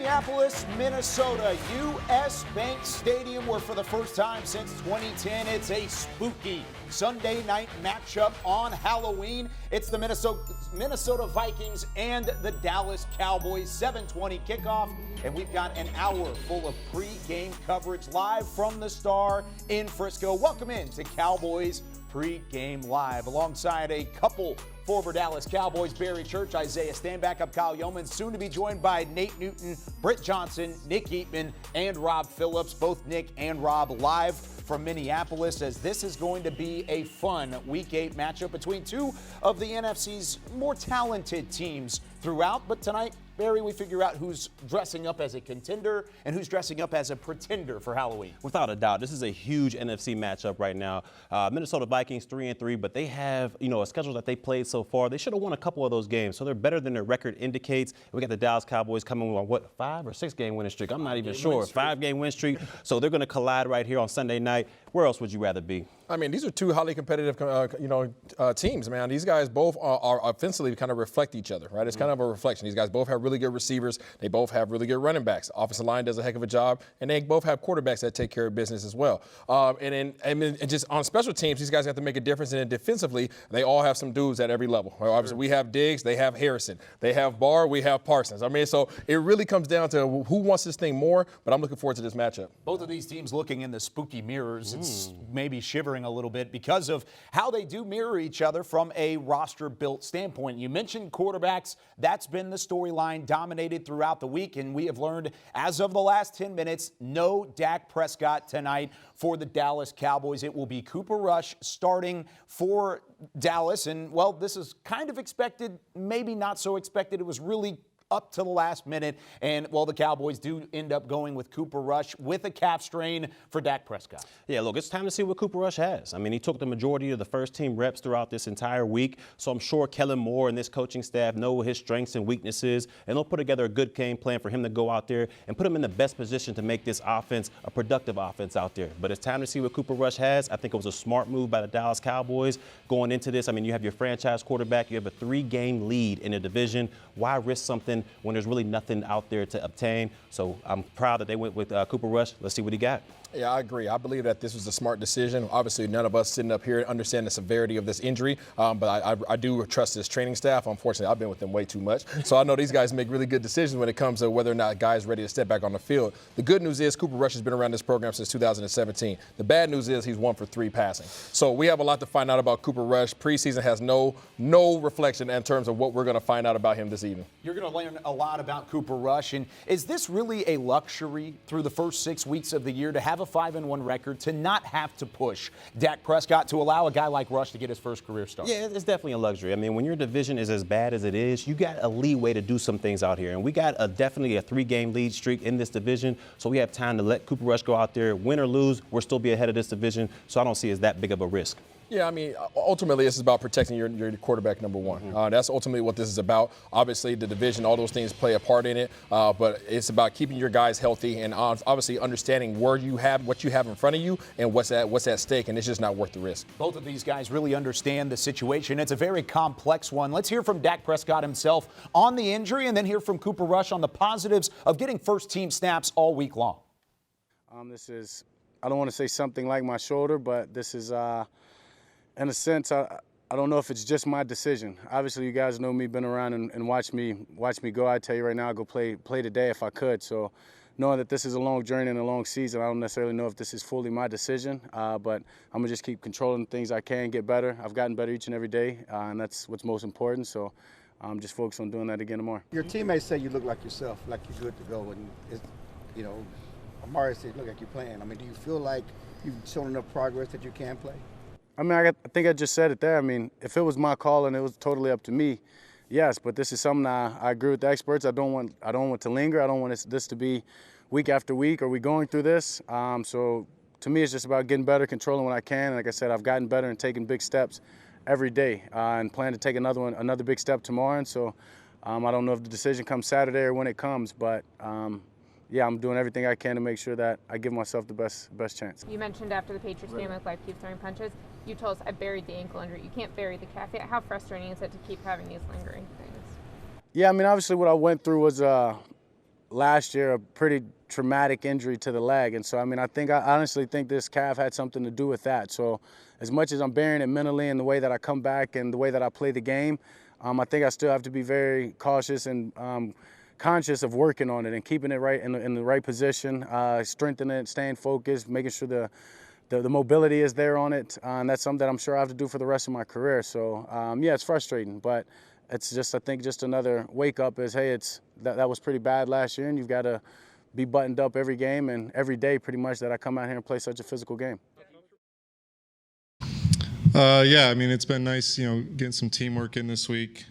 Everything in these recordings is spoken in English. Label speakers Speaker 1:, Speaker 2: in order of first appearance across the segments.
Speaker 1: Minneapolis, Minnesota, U.S. Bank Stadium, where for the first time since 2010, it's a spooky Sunday night matchup on Halloween. It's the Minnesota Vikings and the Dallas Cowboys, 7:20 kickoff, and we've got an hour full of pre-game coverage live from the Star in Frisco. Welcome in to Cowboys Pre-Game Live, alongside a couple former Dallas Cowboys, Barry Church, Isaiah Stanback, up Kyle Yeoman, soon to be joined by Nate Newton, Britt Johnson, Nick Eatman, and Rob Phillips. Both Nick and Rob live from Minneapolis, as this is going to be a fun Week 8 matchup between two of the NFC's more talented teams throughout. But tonight, Barry, we figure out who's dressing up as a contender and who's dressing up as a pretender for Halloween.
Speaker 2: Without a doubt, this is a huge NFC matchup right now. Minnesota Vikings 3-3, but they have, a schedule that they played so far. They should have won a couple of those games, so they're better than their record indicates. We got the Dallas Cowboys coming on, 5 or 6 game winning streak? I'm not even sure. 5-game win streak. So they're going to collide right here on Sunday night. Where else would you rather be?
Speaker 3: I mean, these are two highly competitive, teams, man. These guys both are offensively kind of reflect each other, right? It's kind of a reflection. These guys both have really good receivers. They both have really good running backs. Offensive line does a heck of a job, and they both have quarterbacks that take care of business as well. And just on special teams, these guys have to make a difference. And then defensively, they all have some dudes at every level. Well, obviously, we have Diggs, they have Harrison, they have Barr, we have Parsons. I mean, so it really comes down to who wants this thing more. But I'm looking forward to this matchup.
Speaker 1: Both of these teams looking in the spooky mirrors. It's maybe shivering a little bit because of how they do mirror each other from a roster-built standpoint. You mentioned quarterbacks. That's been the storyline, dominated throughout the week, and we have learned as of the last 10 minutes, no Dak Prescott tonight for the Dallas Cowboys. It will be Cooper Rush starting for Dallas, and, well, this is kind of expected, maybe not so expected. It was really up to the last minute, and, well, the Cowboys do end up going with Cooper Rush with a calf strain for Dak Prescott.
Speaker 2: Yeah, look, it's time to see what Cooper Rush has. I mean, he took the majority of the first-team reps throughout this entire week, so I'm sure Kellen Moore and this coaching staff know his strengths and weaknesses, and they'll put together a good game plan for him to go out there and put him in the best position to make this offense a productive offense out there. But it's time to see what Cooper Rush has. I think it was a smart move by the Dallas Cowboys going into this. I mean, you have your franchise quarterback. You have a 3-game lead in the division. Why risk something when there's really nothing out there to obtain? So I'm proud that they went with Cooper Rush. Let's see what he got.
Speaker 3: Yeah, I agree. I believe that this was a smart decision. Obviously, none of us sitting up here understand the severity of this injury, but I do trust this training staff. Unfortunately, I've been with them way too much. So I know these guys make really good decisions when it comes to whether or not a guy's ready to step back on the field. The good news is Cooper Rush has been around this program since 2017. The bad news is he's 1 for 3 passing. So we have a lot to find out about Cooper Rush. Preseason has no reflection in terms of what we're going to find out about him this evening.
Speaker 1: You're going to learn a lot about Cooper Rush. And is this really a luxury through the first 6 weeks of the year to have a 5-1 record, to not have to push Dak Prescott, to allow a guy like Rush to get his first career start?
Speaker 2: Yeah, it's definitely a luxury. I mean, when your division is as bad as it is, you got a leeway to do some things out here. And we got definitely a 3-game lead streak in this division, so we have time to let Cooper Rush go out there. Win or lose, we'll still be ahead of this division, so I don't see it as that big of a risk.
Speaker 3: Yeah, I mean, ultimately, this is about protecting your quarterback, number one. That's ultimately what this is about. Obviously, the division, all those things play a part in it, but it's about keeping your guys healthy and obviously understanding what you have in front of you and what's at stake, and it's just not worth the risk.
Speaker 1: Both of these guys really understand the situation. It's a very complex one. Let's hear from Dak Prescott himself on the injury, and then hear from Cooper Rush on the positives of getting first-team snaps all week long.
Speaker 4: This is, I don't want to say something like my shoulder, but this is in a sense, I don't know if it's just my decision. Obviously, you guys know me, been around and watch me go. I tell you right now, I'd go play today if I could. So knowing that this is a long journey and a long season, I don't necessarily know if this is fully my decision, but I'm going to just keep controlling things I can, get better. I've gotten better each and every day, and that's what's most important. So I'm just focused on doing that again tomorrow.
Speaker 5: Your teammates say you look like yourself, like you're good to go. And, Amari said, look like you're playing. I mean, do you feel like you've shown enough progress that you can play?
Speaker 4: I mean, I think I just said it there. I mean, if it was my call and it was totally up to me, yes. But this is something I agree with the experts. I don't want to linger. I don't want this to be week after week. Are we going through this? So to me, it's just about getting better, controlling what I can. And like I said, I've gotten better and taking big steps every day, and plan to take another big step tomorrow. And so I don't know if the decision comes Saturday or when it comes, but yeah, I'm doing everything I can to make sure that I give myself the best chance.
Speaker 6: You mentioned after the Patriots game with life keeps throwing punches. You told us I buried the ankle injury. You can't bury the calf yet. How frustrating is it to keep having these lingering things?
Speaker 4: Yeah, I mean, obviously what I went through was last year a pretty traumatic injury to the leg. And so, I mean, I honestly think this calf had something to do with that. So as much as I'm bearing it mentally in the way that I come back and the way that I play the game, I think I still have to be very cautious and conscious of working on it and keeping it right in the right position, strengthening it, staying focused, making sure the mobility is there on it. And that's something that I'm sure I have to do for the rest of my career. So, yeah, it's frustrating, but it's just, I think, just another wake up is, hey, that was pretty bad last year, and you've got to be buttoned up every game and every day pretty much that I come out here and play such a physical game.
Speaker 7: Yeah, I mean, it's been nice, getting some teamwork in this week.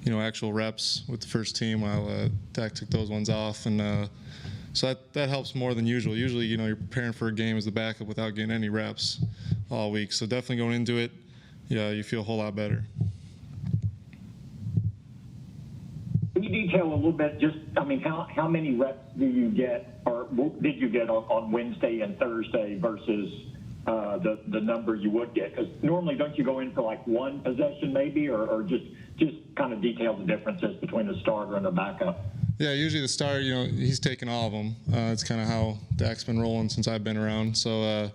Speaker 7: Actual reps with the first team while Dak took those ones off. And so that helps more than usual. Usually, you're preparing for a game as the backup without getting any reps all week. So definitely going into it, you feel a whole lot better.
Speaker 8: Can you detail a little bit, how many reps do you get, or did you get on Wednesday and Thursday versus the number you would get? Because normally, don't you go in for like one possession maybe, or just kind of detail the differences between the starter and the backup?
Speaker 7: Yeah, usually the starter, he's taking all of them. It's kind of how Dak's been rolling since I've been around. So,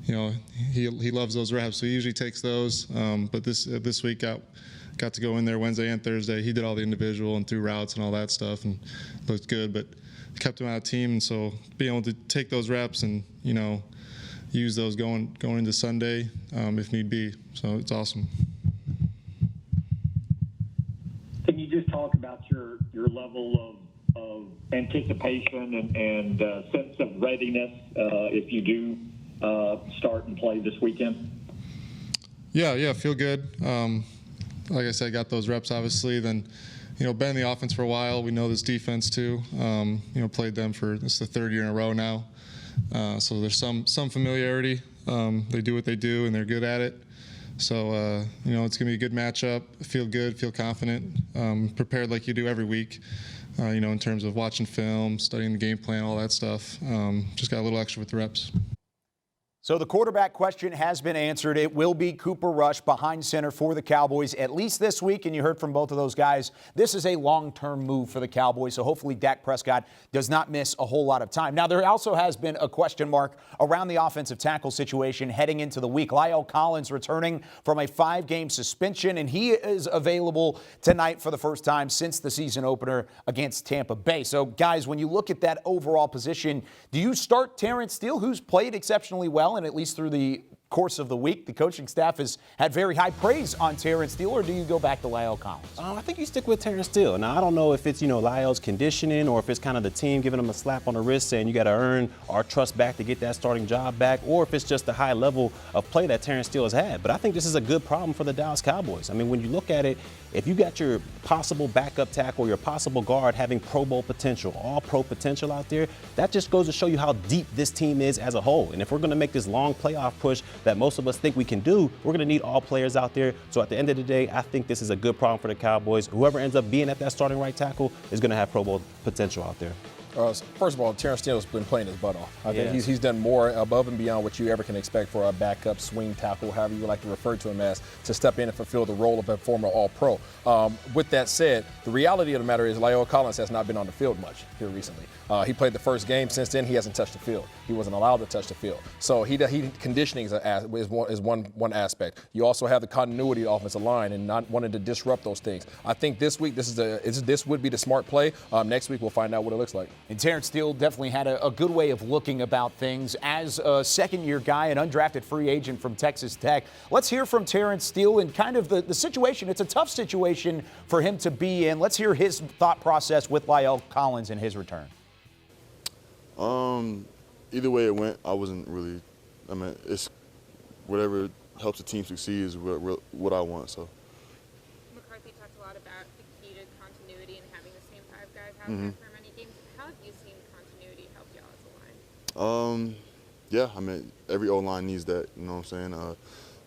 Speaker 7: he loves those reps, so he usually takes those. But this week got to go in there Wednesday and Thursday. He did all the individual and threw routes and all that stuff and looked good, but kept him out of team. And so being able to take those reps and, use those going into Sunday if need be. So it's awesome.
Speaker 8: Can you just talk about your level of anticipation and sense of readiness if you do start and play this weekend? Yeah,
Speaker 7: feel good. Like I said, got those reps obviously. Then, been in the offense for a while. We know this defense too. Played them for this is the third year in a row now. So there's some familiarity. They do what they do, and they're good at it. So, it's going to be a good matchup. Feel good, feel confident, prepared like you do every week, in terms of watching film, studying the game plan, all that stuff. Just got a little extra with the reps.
Speaker 1: So the quarterback question has been answered. It will be Cooper Rush behind center for the Cowboys, at least this week. And you heard from both of those guys. This is a long-term move for the Cowboys, so hopefully Dak Prescott does not miss a whole lot of time. Now, there also has been a question mark around the offensive tackle situation heading into the week. La'el Collins returning from a 5-game suspension, and he is available tonight for the first time since the season opener against Tampa Bay. So, guys, when you look at that overall position, do you start Terrence Steele, who's played exceptionally well, and at least through the course of the week, the coaching staff has had very high praise on Terrence Steele, or do you go back to La'el Collins?
Speaker 2: I think you stick with Terrence Steele. Now, I don't know if it's, La'el's conditioning or if it's kind of the team giving him a slap on the wrist saying you got to earn our trust back to get that starting job back, or if it's just the high level of play that Terrence Steele has had. But I think this is a good problem for the Dallas Cowboys. I mean, when you look at it, if you got your possible backup tackle, your possible guard having Pro Bowl potential, all pro potential out there, that just goes to show you how deep this team is as a whole. And if we're going to make this long playoff push that most of us think we can do, we're going to need all players out there. So at the end of the day, I think this is a good problem for the Cowboys. Whoever ends up being at that starting right tackle is going to have Pro Bowl potential out there.
Speaker 3: First of all, Terrence Steele has been playing his butt off. I think he's done more above and beyond what you ever can expect for a backup swing tackle, however you would like to refer to him as, to step in and fulfill the role of a former All-Pro. With that said, the reality of the matter is La'el Collins has not been on the field much here recently. He played the first game. Since then, he hasn't touched the field. He wasn't allowed to touch the field. So conditioning is one aspect. You also have the continuity of the offensive line and not wanting to disrupt those things. I think this week this would be the smart play. Next week we'll find out what it looks like.
Speaker 1: And Terrence Steele definitely had a good way of looking about things as a second-year guy, an undrafted free agent from Texas Tech. Let's hear from Terrence Steele and kind of the situation. It's a tough situation for him to be in. Let's hear his thought process with La'el Collins and his return.
Speaker 9: Either way it went, I wasn't really, it's whatever helps the team succeed is what I want, so.
Speaker 6: McCarthy talked a lot about the key to continuity and having the same 5 guys out there for many games. How have you seen continuity help y'all as a line?
Speaker 9: Yeah, every O-line needs that, you know what I'm saying?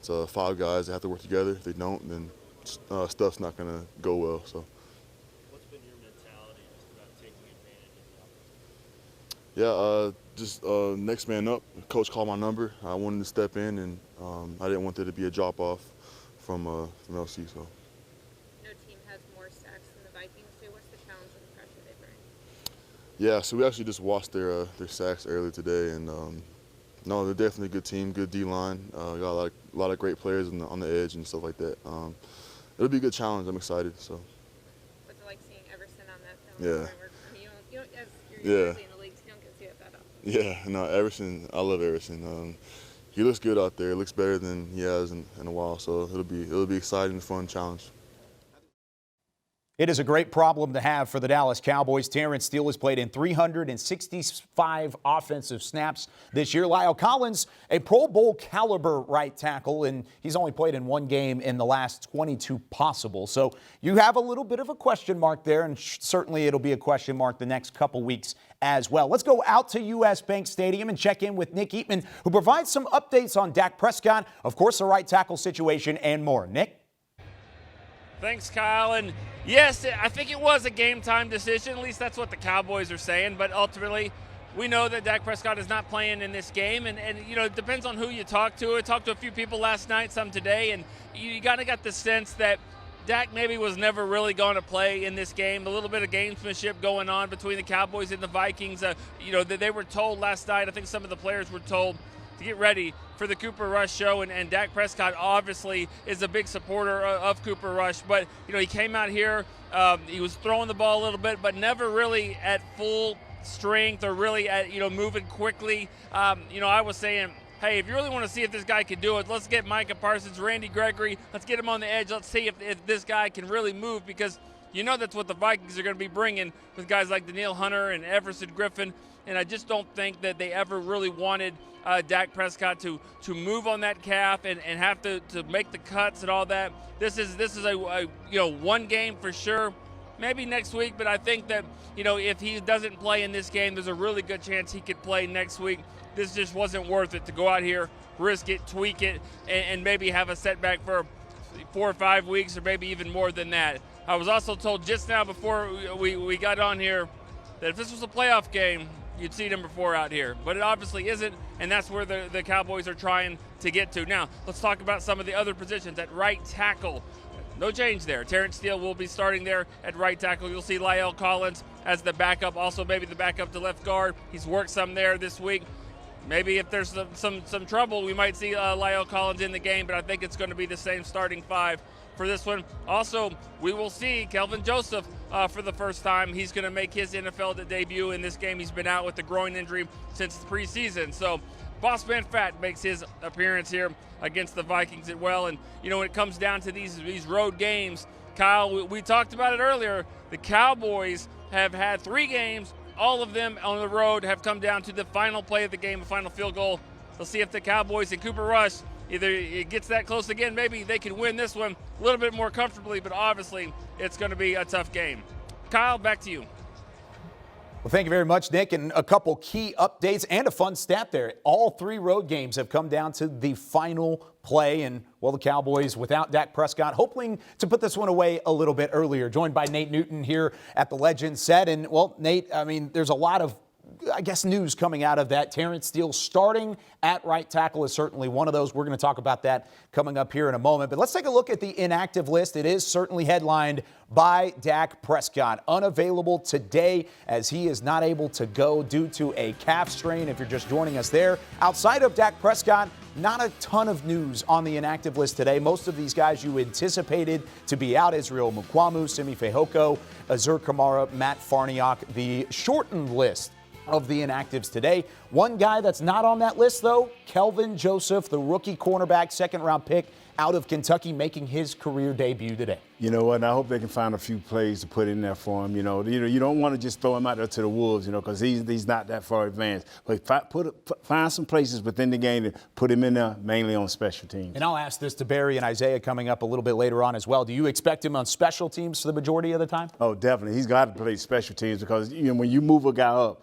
Speaker 9: It's 5 guys that have to work together. If they don't, then stuff's not going to go well, so. Yeah, just next man up. Coach called my number. I wanted to step in, and I didn't want there to be a drop-off from LC. So.
Speaker 6: No team has more sacks than the Vikings do. What's the challenge and the pressure they bring?
Speaker 9: Yeah, so we actually just watched their sacks earlier today, and no, they're definitely a good team, good D-line. Got a lot of great players on the edge and stuff like that. It'll be a good challenge. I'm excited. So.
Speaker 6: What's it like seeing Everson on that film?
Speaker 9: Yeah.
Speaker 6: I mean, you don't, as you're usually in the leagues, you don't get to see it that often.
Speaker 9: Yeah, no, Everson, I love Everson. He looks good out there. Looks better than he has in a while. So it'll be exciting, fun challenge.
Speaker 1: It is a great problem to have for the Dallas Cowboys. Terrence Steele has played in 365 offensive snaps this year. Lyle Collins, a Pro Bowl caliber right tackle, and he's only played in one game in the last 22 possible. So you have a little bit of a question mark there, and certainly it'll be a question mark the next couple weeks as well. Let's go out to U.S. Bank Stadium and check in with Nick Eatman, who provides some updates on Dak Prescott, of course, the right tackle situation, and more. Nick?
Speaker 10: Thanks, Kyle. And yes, I think it was a game-time decision. At least that's what the Cowboys are saying. But ultimately, we know that Dak Prescott is not playing in this game. And you know, it depends on who you talk to. I talked to a few people last night, some today, and you kind of got the sense that Dak maybe was never really going to play in this game. A little bit of gamesmanship going on between the Cowboys and the Vikings. You know, they were told last night, I think some of the players were told to get ready for the Cooper Rush show, and Dak Prescott obviously is a big supporter of Cooper Rush. But, you know, he came out here, he was throwing the ball a little bit, but never really at full strength or really at, you know, moving quickly. You know, I was saying, hey, if you really want to see if this guy can do it, let's get Micah Parsons, Randy Gregory, let's get him on the edge. Let's see if this guy can really move, because you know that's what the Vikings are going to be bringing with guys like Danielle Hunter and Everson Griffin. And I just don't think that they ever really wanted Dak Prescott to move on that calf and have to make the cuts and all that. This is a you know, one game for sure, maybe next week, but I think that, you know, if he doesn't play in this game, there's a really good chance he could play next week. This just wasn't worth it to go out here, risk it, tweak it, and maybe have a setback for 4 or 5 weeks or maybe even more than that. I was also told just now before we got on here that if this was a playoff game, you'd see number 4 out here, but it obviously isn't, and that's where the Cowboys are trying to get to. Now, let's talk about some of the other positions at right tackle. No change there. Terrence Steele will be starting there at right tackle. You'll see Lyle Collins as the backup, also maybe the backup to left guard. He's worked some there this week. Maybe if there's some trouble, we might see Lyle Collins in the game, but I think it's going to be the same starting 5 for this one. Also, we will see Kelvin Joseph for the first time. He's going to make his NFL debut in this game. He's been out with a groin injury since the preseason. So Boss Man Fat makes his appearance here against the Vikings as well. And, you know, when it comes down to these road games, Kyle, we talked about it earlier. The Cowboys have had 3 games. All of them on the road have come down to the final play of the game, the final field goal. We'll see if the Cowboys and Cooper Rush, either it gets that close again, maybe they can win this one a little bit more comfortably, but obviously it's going to be a tough game. Kyle, back to you.
Speaker 1: Well, thank you very much, Nick. And a couple key updates and a fun stat there. All 3 road games have come down to the final play. And, well, the Cowboys, without Dak Prescott, hoping to put this one away a little bit earlier. Joined by Nate Newton here at the Legends set. And, well, Nate, I mean, there's a lot of, I guess, news coming out of that. Terrence Steele starting at right tackle is certainly one of those. We're going to talk about that coming up here in a moment. But let's take a look at the inactive list. It is certainly headlined by Dak Prescott. Unavailable today as he is not able to go due to a calf strain, if you're just joining us there. Outside of Dak Prescott, not a ton of news on the inactive list today. Most of these guys you anticipated to be out: Israel Mukwamu, Simi Fehoko, Azur Kamara, Matt Farniok. The shortened list of the inactives today. One guy that's not on that list, though, Kelvin Joseph, the rookie cornerback, second-round pick out of Kentucky, making his career debut today.
Speaker 11: You know what? And I hope they can find a few plays to put in there for him. You don't want to just throw him out there to the wolves, because he's not that far advanced. But find some places within the game to put him in there, mainly on special teams.
Speaker 1: And I'll ask this to Barry and Isaiah coming up a little bit later on as well. Do you expect him on special teams for the majority of the time?
Speaker 11: Oh, definitely. He's got to play special teams, because when you move a guy up,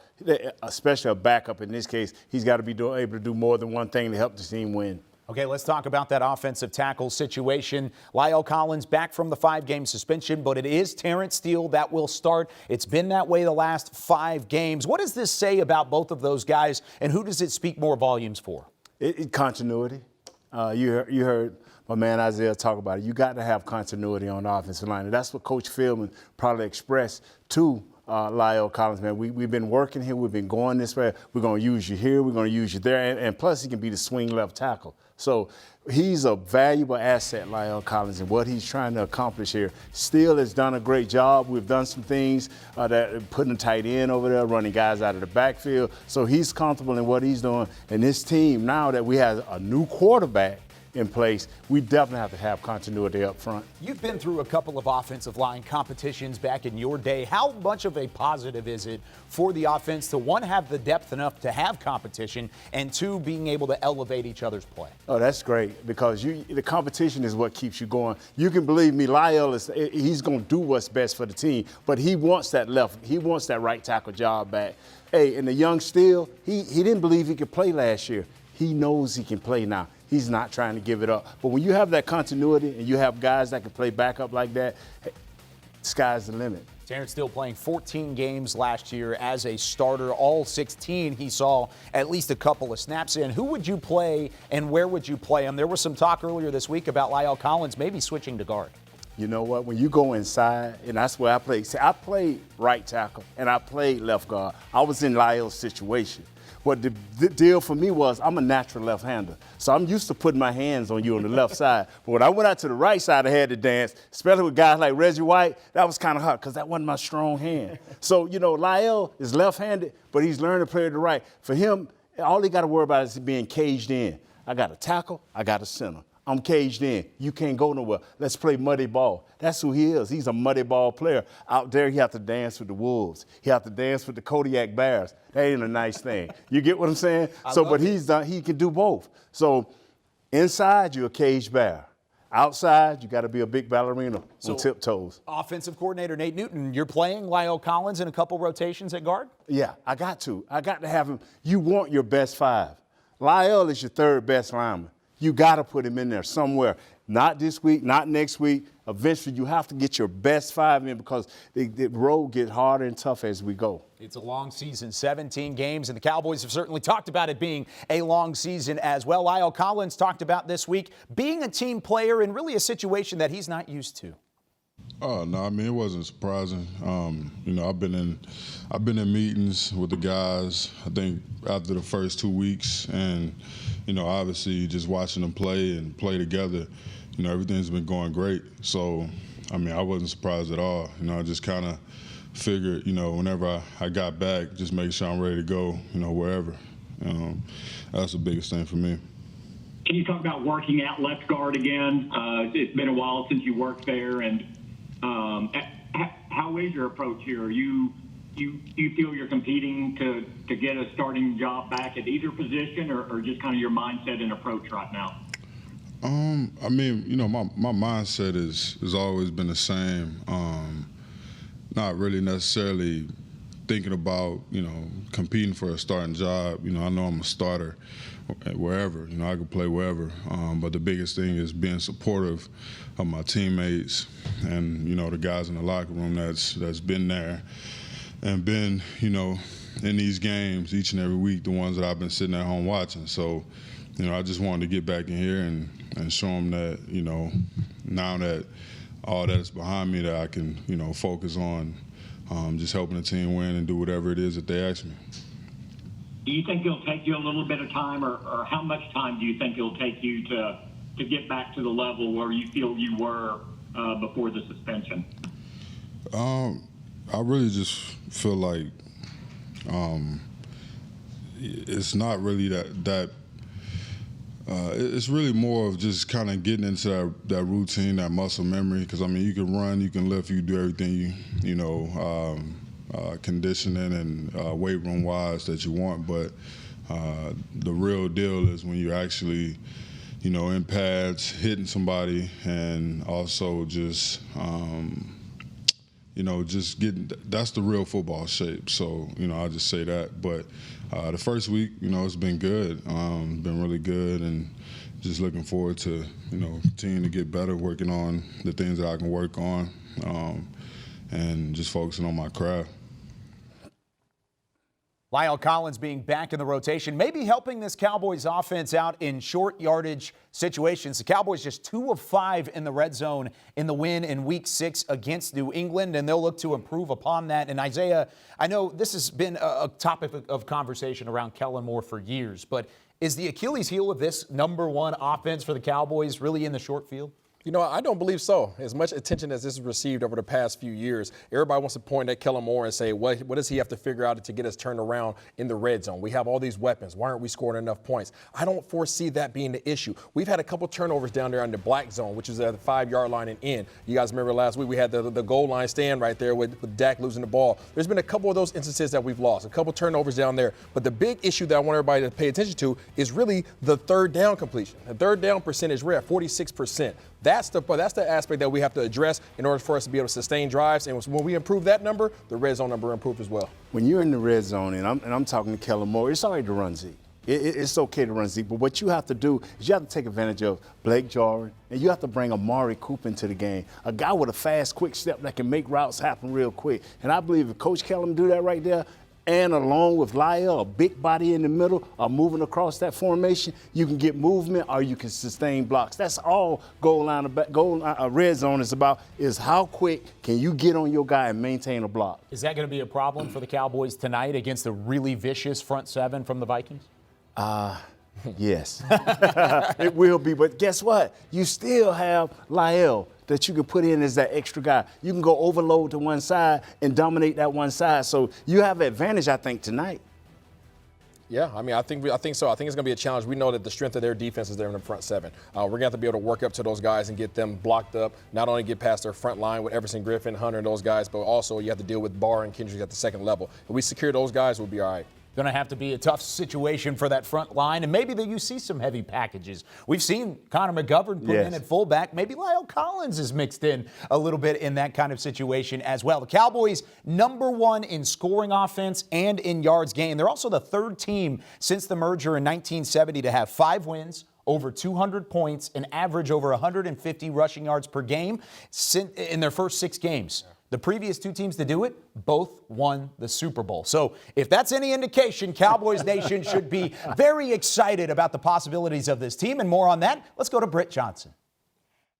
Speaker 11: especially a backup in this case, he's got to be able to do more than one thing to help the team win.
Speaker 1: Okay, let's talk about that offensive tackle situation. Lyle Collins back from the 5-game suspension, but it is Terrence Steele that will start. It's been that way the last 5 games. What does this say about both of those guys, and who does it speak more volumes for?
Speaker 11: Continuity. You heard my man Isaiah talk about it. You got to have continuity on the offensive line, and that's what Coach Philbin probably expressed to Lyle Collins, man. We've been working here. We've been going this way. We're going to use you here. We're going to use you there. And plus, he can be the swing left tackle. So he's a valuable asset, Lyle Collins, and what he's trying to accomplish here. Steele has done a great job. We've done some things that putting a tight end over there, running guys out of the backfield. So he's comfortable in what he's doing. And this team, now that we have a new quarterback in place, we definitely have to have continuity up front.
Speaker 1: You've been through a couple of offensive line competitions back in your day. How much of a positive is it for the offense to, one, have the depth enough to have competition, and two, being able to elevate each other's play?
Speaker 11: Oh, that's great, because the competition is what keeps you going. You can believe me, Lyle he's going to do what's best for the team, but he wants that right tackle job back. Hey, and the young Steele, he didn't believe he could play last year. He knows he can play now. He's not trying to give it up. But when you have that continuity and you have guys that can play backup like that, hey, sky's the limit.
Speaker 1: Terrence Steele playing 14 games last year as a starter. All 16 he saw at least a couple of snaps in. Who would you play and where would you play him? There was some talk earlier this week about Lyle Collins maybe switching to guard.
Speaker 11: You know what? When you go inside, and that's where I played. See, I played right tackle and I played left guard. I was in Lyle's situation. What the deal for me was, I'm a natural left-hander. So I'm used to putting my hands on you on the left side. But when I went out to the right side, I had to dance, especially with guys like Reggie White. That was kind of hard because that wasn't my strong hand. So, you know, Lyle is left-handed, but he's learning to play to the right. For him, all he got to worry about is being caged in. I got a tackle, I got a center. I'm caged in. You can't go nowhere. Let's play muddy ball. That's who he is. He's a muddy ball player. Out there, he have to dance with the Wolves. He have to dance with the Kodiak Bears. That ain't a nice thing. You get what I'm saying? He can do both. So inside, you're a caged bear. Outside, you got to be a big ballerina on tiptoes.
Speaker 1: Offensive coordinator Nate Newton, you're playing Lyle Collins in a couple rotations at guard?
Speaker 11: Yeah, I got to. I got to have him. You want your best five. Lyle is your third best lineman. You got to put him in there somewhere. Not this week, not next week. Eventually, you have to get your best five in because the road gets harder and tougher as we go.
Speaker 1: It's a long season, 17 games, and the Cowboys have certainly talked about it being a long season as well. Lyle Collins talked about this week being a team player in really a situation that he's not used to.
Speaker 12: Oh no, I mean it wasn't surprising. You know, I've been in meetings with the guys. I think after the first 2 weeks, and you know, obviously just watching them play and play together, you know, everything's been going great. So, I mean, I wasn't surprised at all. You know, I just kind of figured, you know, whenever I got back, just make sure I'm ready to go, you know, wherever. That's the biggest thing for me.
Speaker 8: Can you talk about working at left guard again? It's been a while since you worked there, and how is your approach here? You feel you're competing to get a starting job back at either position, or just kind of your mindset and approach right now?
Speaker 12: I mean, you know, my mindset has always been the same. Not really necessarily thinking about, you know, competing for a starting job. You know, I know I'm a starter wherever. You know, I can play wherever. But the biggest thing is being supportive of my teammates and, you know, the guys in the locker room that's been there and been, you know, in these games each and every week, the ones that I've been sitting at home watching. So, you know, I just wanted to get back in here and show them that, you know, now that all that's behind me, that I can, you know, focus on just helping the team win and do whatever it is that they ask me.
Speaker 8: Do you think it'll take you a little bit of time, or how much time do you think it'll take you to get back to the level where you feel you were before the suspension?
Speaker 12: I really just feel like it's not really that it's really more of just kind of getting into that routine, that muscle memory. Because I mean, you can run, you can lift, you can do everything you know, conditioning and weight room wise that you want. But the real deal is when you're actually, you know, in pads, hitting somebody, and also just you know, just getting, that's the real football shape. So, you know, I'll just say that. But the first week, you know, it's been good, been really good, and just looking forward to, you know, continuing to get better, working on the things that I can work on, and just focusing on my craft.
Speaker 1: Lyle Collins being back in the rotation, maybe helping this Cowboys offense out in short yardage situations. The Cowboys just 2 of 5 in the red zone in the win in Week 6 against New England, and they'll look to improve upon that. And Isaiah, I know this has been a topic of conversation around Kellen Moore for years, but is the Achilles heel of this number one offense for the Cowboys really in the short field?
Speaker 3: You know, I don't believe so. As much attention as this has received over the past few years, everybody wants to point at Kellen Moore and say, what does he have to figure out to get us turned around in the red zone? We have all these weapons. Why aren't we scoring enough points? I don't foresee that being the issue. We've had a couple turnovers down there on the black zone, which is at the 5-yard line and in. You guys remember last week we had the goal line stand right there with Dak losing the ball. There's been a couple of those instances that we've lost, a couple turnovers down there. But the big issue that I want everybody to pay attention to is really the third down completion. The third down percentage, we're at 46%. That's the aspect that we have to address in order for us to be able to sustain drives. And when we improve that number, the red zone number improves as well.
Speaker 11: When you're in the red zone, and I'm talking to Kellen Moore, it's all right to run Zeke. It's okay to run Zeke, but what you have to do is you have to take advantage of Blake Jarwin, and you have to bring Amari Cooper into the game, a guy with a fast, quick step that can make routes happen real quick. And I believe if Coach Kellen do that right there, and along with Lyle, a big body in the middle, or moving across that formation, you can get movement or you can sustain blocks. That's all red zone is about, is how quick can you get on your guy and maintain a block.
Speaker 1: Is that going to be a problem for the Cowboys tonight against a really vicious front seven from the Vikings?
Speaker 11: Yes. It will be, but guess what? You still have Lyle that you can put in as that extra guy. You can go overload to one side and dominate that one side. So you have an advantage, I think, tonight.
Speaker 3: Yeah, I mean, I think so. I think it's going to be a challenge. We know that the strength of their defense is there in the front seven. We're going to have to be able to work up to those guys and get them blocked up, not only get past their front line with Everson Griffin, Hunter, and those guys, but also you have to deal with Barr and Kendricks at the second level. If we secure those guys, we'll be all right.
Speaker 1: Going to have to be a tough situation for that front line, and maybe that you see some heavy packages. We've seen Connor McGovern put in at fullback. Maybe Lyle Collins is mixed in a little bit in that kind of situation as well. The Cowboys, number one in scoring offense and in yards gained. They're also the third team since the merger in 1970 to have 5 wins, over 200 points, and average over 150 rushing yards per game in their first 6 games. The previous 2 teams to do it, both won the Super Bowl. So if that's any indication, Cowboys Nation should be very excited about the possibilities of this team. And more on that, let's go to Britt Johnson.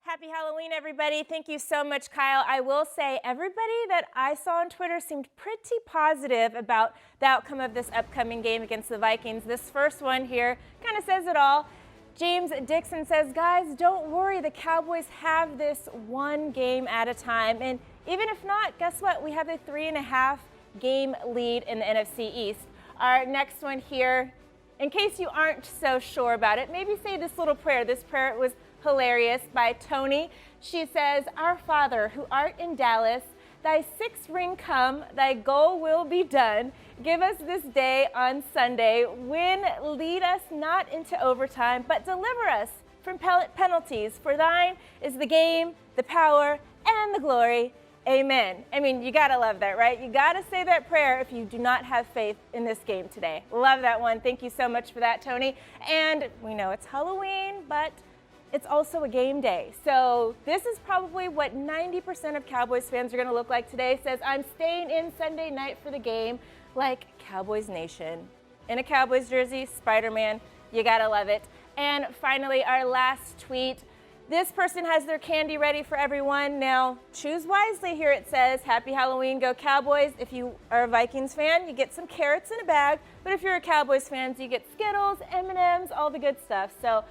Speaker 13: Happy Halloween, everybody. Thank you so much, Kyle. I will say everybody that I saw on Twitter seemed pretty positive about the outcome of this upcoming game against the Vikings. This first one here kind of says it all. James Dixon says, guys, don't worry. The Cowboys have this one game at a time. And even if not, guess what? We have a 3.5 game lead in the NFC East. Our next one here, in case you aren't so sure about it, maybe say this little prayer. This prayer was hilarious by Tony. She says, Our Father, who art in Dallas, thy 6th ring come, thy goal will be done. Give us this day on Sunday. Win, lead us not into overtime, but deliver us from penalties. For thine is the game, the power, and the glory. Amen. I mean, you got to love that, right? You got to say that prayer if you do not have faith in this game today. Love that one. Thank you so much for that, Tony. And we know it's Halloween, but it's also a game day. So this is probably what 90% of Cowboys fans are going to look like today. Says, I'm staying in Sunday night for the game, like Cowboys Nation. In a Cowboys jersey, Spider-Man, you got to love it. And finally, our last tweet. This person has their candy ready for everyone. Now, choose wisely here, it says. Happy Halloween, go Cowboys. If you are a Vikings fan, you get some carrots in a bag. But if you're a Cowboys fan, you get Skittles, M&Ms, all the good stuff. So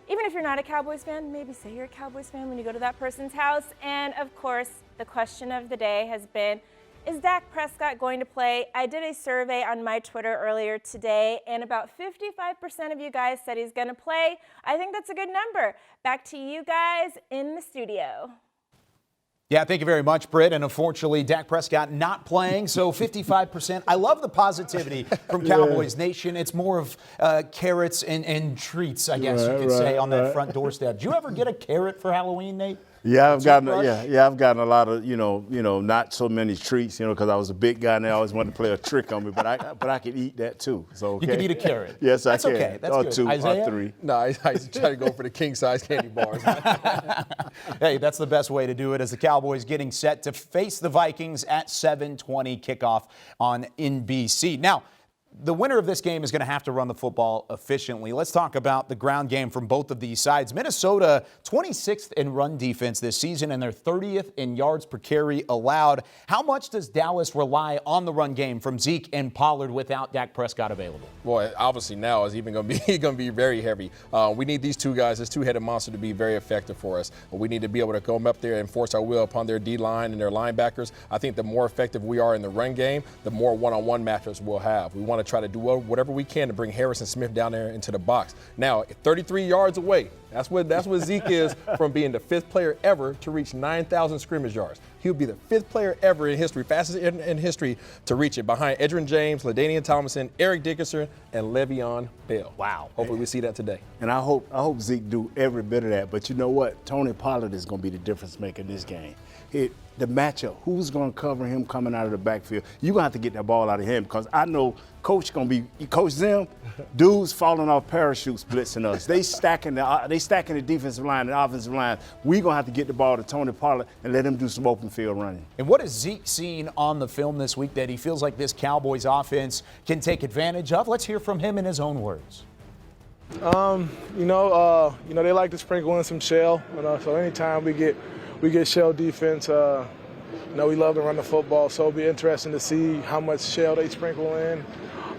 Speaker 13: even if you're not a Cowboys fan, maybe say you're a Cowboys fan when you go to that person's house. And of course, the question of the day has been, is Dak Prescott going to play? I did a survey on my Twitter earlier today, and about 55% of you guys said he's going to play. I think that's a good number. Back to you guys in the studio.
Speaker 1: Yeah, thank you very much, Britt. And unfortunately, Dak Prescott not playing, so 55%. I love the positivity from Cowboys Nation. It's more of carrots and treats, I guess you could say, on that front doorstep. Did you ever get a carrot for Halloween, Nate?
Speaker 11: Yeah, I've gotten a lot of not so many treats, because I was a big guy and they always wanted to play a trick on me, but I could eat that too. So okay.
Speaker 1: You can eat a carrot.
Speaker 11: Yes,
Speaker 1: that's
Speaker 11: I can.
Speaker 1: Okay. That's
Speaker 11: or
Speaker 1: good.
Speaker 11: 2
Speaker 1: Isaiah?
Speaker 11: or 3.
Speaker 3: No, I try to go for the king size candy bars.
Speaker 1: Hey, that's the best way to do it as the Cowboys getting set to face the Vikings at 7:20 kickoff on NBC. Now, the winner of this game is going to have to run the football efficiently. Let's talk about the ground game from both of these sides. Minnesota, 26th in run defense this season, and they're 30th in yards per carry allowed. How much does Dallas rely on the run game from Zeke and Pollard without Dak Prescott available?
Speaker 3: Well, obviously now is even going to be very heavy. We need these two guys, this two-headed monster, to be very effective for us. We need to be able to come up there and force our will upon their D-line and their linebackers. I think the more effective we are in the run game, the more one-on-one matchups we'll have. We want to try to do whatever we can to bring Harrison Smith down there into the box. Now, 33 yards away, that's what Zeke is from being the 5th player ever to reach 9,000 scrimmage yards. He'll be the 5th player ever in history, fastest in history to reach it, behind Edgerrin James, LaDainian Tomlinson, Eric Dickerson, and Le'Veon Bell. Wow. Hopefully we see that today.
Speaker 11: And I hope Zeke do every bit of that. But you know what? Tony Pollard is going to be the difference maker in this game. The matchup, who's going to cover him coming out of the backfield? You're going to have to get that ball out of him, because I know Coach Zim, dudes falling off parachutes blitzing us. They stacking the defensive line and the offensive line. We're going to have to get the ball to Tony Pollard and let him do some open field running.
Speaker 1: And what has Zeke seen on the film this week that he feels like this Cowboys offense can take advantage of? Let's hear from him in his own words.
Speaker 14: They like to sprinkle in some shell. So anytime we get shell defense, we love to run the football. So it'll be interesting to see how much shell they sprinkle in.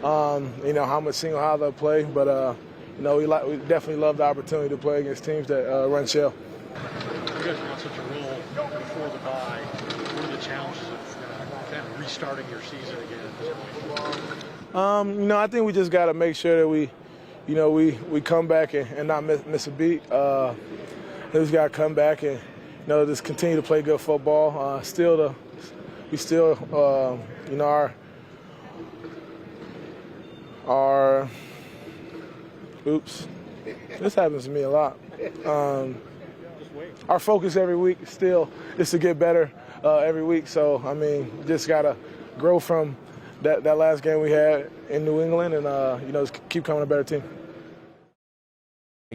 Speaker 14: How much single high they'll play. But we definitely love the opportunity to play against teams that run shell.
Speaker 15: You guys were on such a roll before the bye. What are the challenges of kind of restarting your season again?
Speaker 14: I think we just got to make sure that we come back and not miss a beat. We just got to come back and just continue to play good football. This happens to me a lot. Our focus every week still is to get better every week. So, just got to grow from that last game we had in New England and, just keep coming a better team.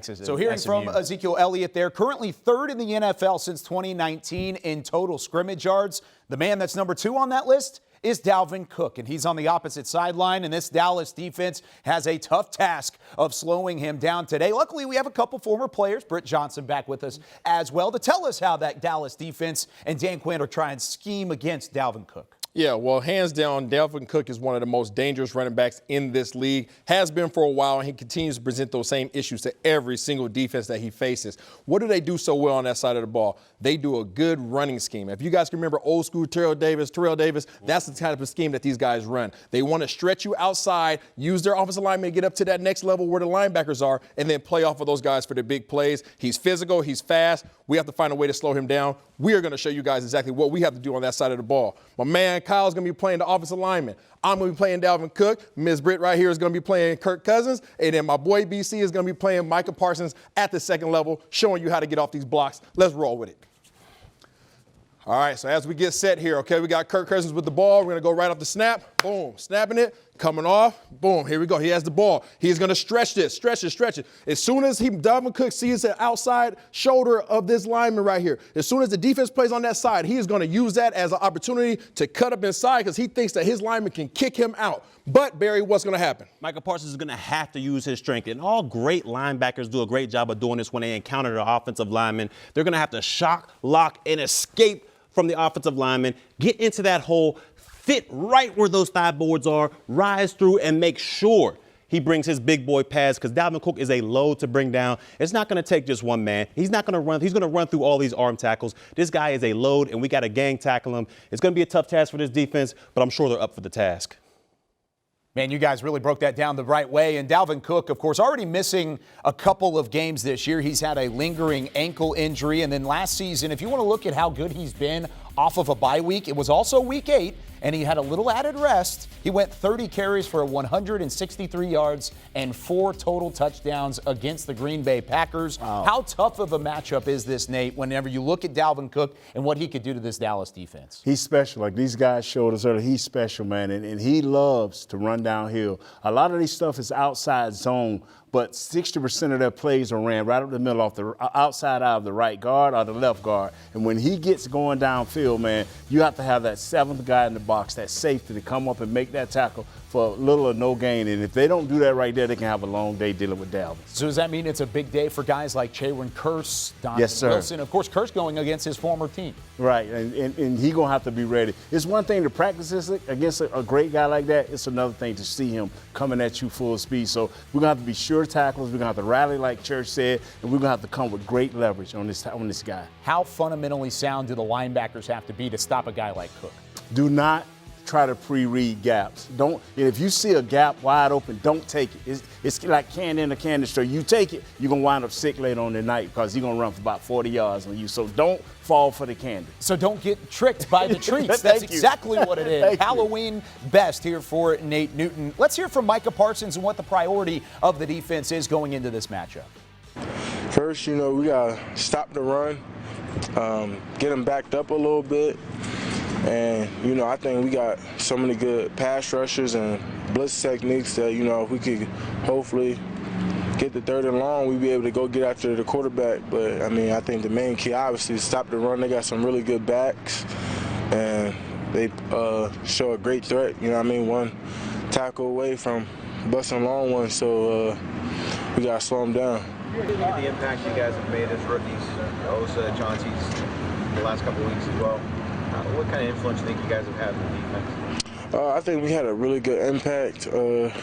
Speaker 1: So hearing from Ezekiel Elliott there, currently 3rd in the NFL since 2019 in total scrimmage yards. The man that's number 2 on that list is Dalvin Cook, and he's on the opposite sideline, and this Dallas defense has a tough task of slowing him down today. Luckily, we have a couple former players, Britt Johnson back with us as well, to tell us how that Dallas defense and Dan Quinn are trying to scheme against Dalvin Cook.
Speaker 3: Yeah, well, hands down, Dalvin Cook is one of the most dangerous running backs in this league. Has been for a while, and he continues to present those same issues to every single defense that he faces. What do they do so well on that side of the ball? They do a good running scheme. If you guys can remember old school Terrell Davis, that's the type of scheme that these guys run. They want to stretch you outside, use their offensive linemen to get up to that next level where the linebackers are, and then play off of those guys for the big plays. He's physical, he's fast. We have to find a way to slow him down. We are going to show you guys exactly what we have to do on that side of the ball. My man Kyle's going to be playing the offensive lineman. I'm going to be playing Dalvin Cook. Ms. Britt right here is going to be playing Kirk Cousins. And then my boy BC is going to be playing Micah Parsons at the second level, showing you how to get off these blocks. Let's roll with it. All right, so as we get set here, okay, we got Kirk Cousins with the ball. We're going to go right off the snap. Boom, snapping it, coming off. Boom, here we go. He has the ball. He's going to stretch it. As soon as Dalvin Cook sees the outside shoulder of this lineman right here, as soon as the defense plays on that side, he is going to use that as an opportunity to cut up inside because he thinks that his lineman can kick him out. But, Barry, what's going to happen?
Speaker 2: Micah Parsons is going to have to use his strength. And all great linebackers do a great job of doing this when they encounter the offensive lineman. They're going to have to shock, lock, and escape from the offensive lineman, get into that hole, fit right where those thigh boards are, rise through, and make sure he brings his big boy pads, because Dalvin Cook is a load to bring down. It's not going to take just one man. He's not going to run. He's going to run through all these arm tackles. This guy is a load, and we got to gang tackle him. It's going to be a tough task for this defense, but I'm sure they're up for the task.
Speaker 1: Man, you guys really broke that down the right way. And Dalvin Cook, of course, already missing a couple of games this year. He's had a lingering ankle injury. And then last season, if you want to look at how good he's been off of a bye week, it was also week 8, and he had a little added rest. He went 30 carries for 163 yards and 4 total touchdowns against the Green Bay Packers. Wow. How tough of a matchup is this, Nate, whenever you look at Dalvin Cook and what he could do to this Dallas defense?
Speaker 11: He's special. Like these guys showed us earlier, he's special, man, and he loves to run downhill. A lot of these stuff is outside zone, but 60% of their plays are ran right up the middle off the outside out of the right guard or the left guard. And when he gets going downfield, man, you have to have that 7th guy in the box, that safety, to come up and make that tackle for little or no gain. And if they don't do that right there, they can have a long day dealing with Dalvin.
Speaker 1: So does that mean it's a big day for guys like Chayron Kearse, Donovan
Speaker 11: Yes, sir.
Speaker 1: Wilson? Of course, Kearse going against his former team.
Speaker 11: Right, and he going to have to be ready. It's one thing to practice against a great guy like that. It's another thing to see him coming at you full speed. So we're going to have to be sure tackles. We're going to have to rally like Church said, and we're going to have to come with great leverage on this guy.
Speaker 1: How fundamentally sound do the linebackers have to be to stop a guy like Cook?
Speaker 11: Do not try to pre-read gaps. If you see a gap wide open, don't take it. It's like candy in a candy store. You take it, you're going to wind up sick later on the night because he's going to run for about 40 yards on you. So don't fall for the candy.
Speaker 1: So don't get tricked by the treats. That's exactly what it is. Halloween best here for Nate Newton. Let's hear from Micah Parsons and what the priority of the defense is going into this matchup.
Speaker 16: First, we got to stop the run, get them backed up a little bit. And, I think we got so many good pass rushers and blitz techniques that, if we could hopefully get the third and long, we'd be able to go get after the quarterback. But, I think the main key, obviously, is stop the run. They got some really good backs, and they show a great threat. One tackle away from busting long one, so we got to slow them down.
Speaker 17: The impact you guys have made as rookies, Osa, Chauncey's, the last couple of weeks as well. What kind of influence do you think you guys have had in the defense?
Speaker 16: I think we had a really good impact. It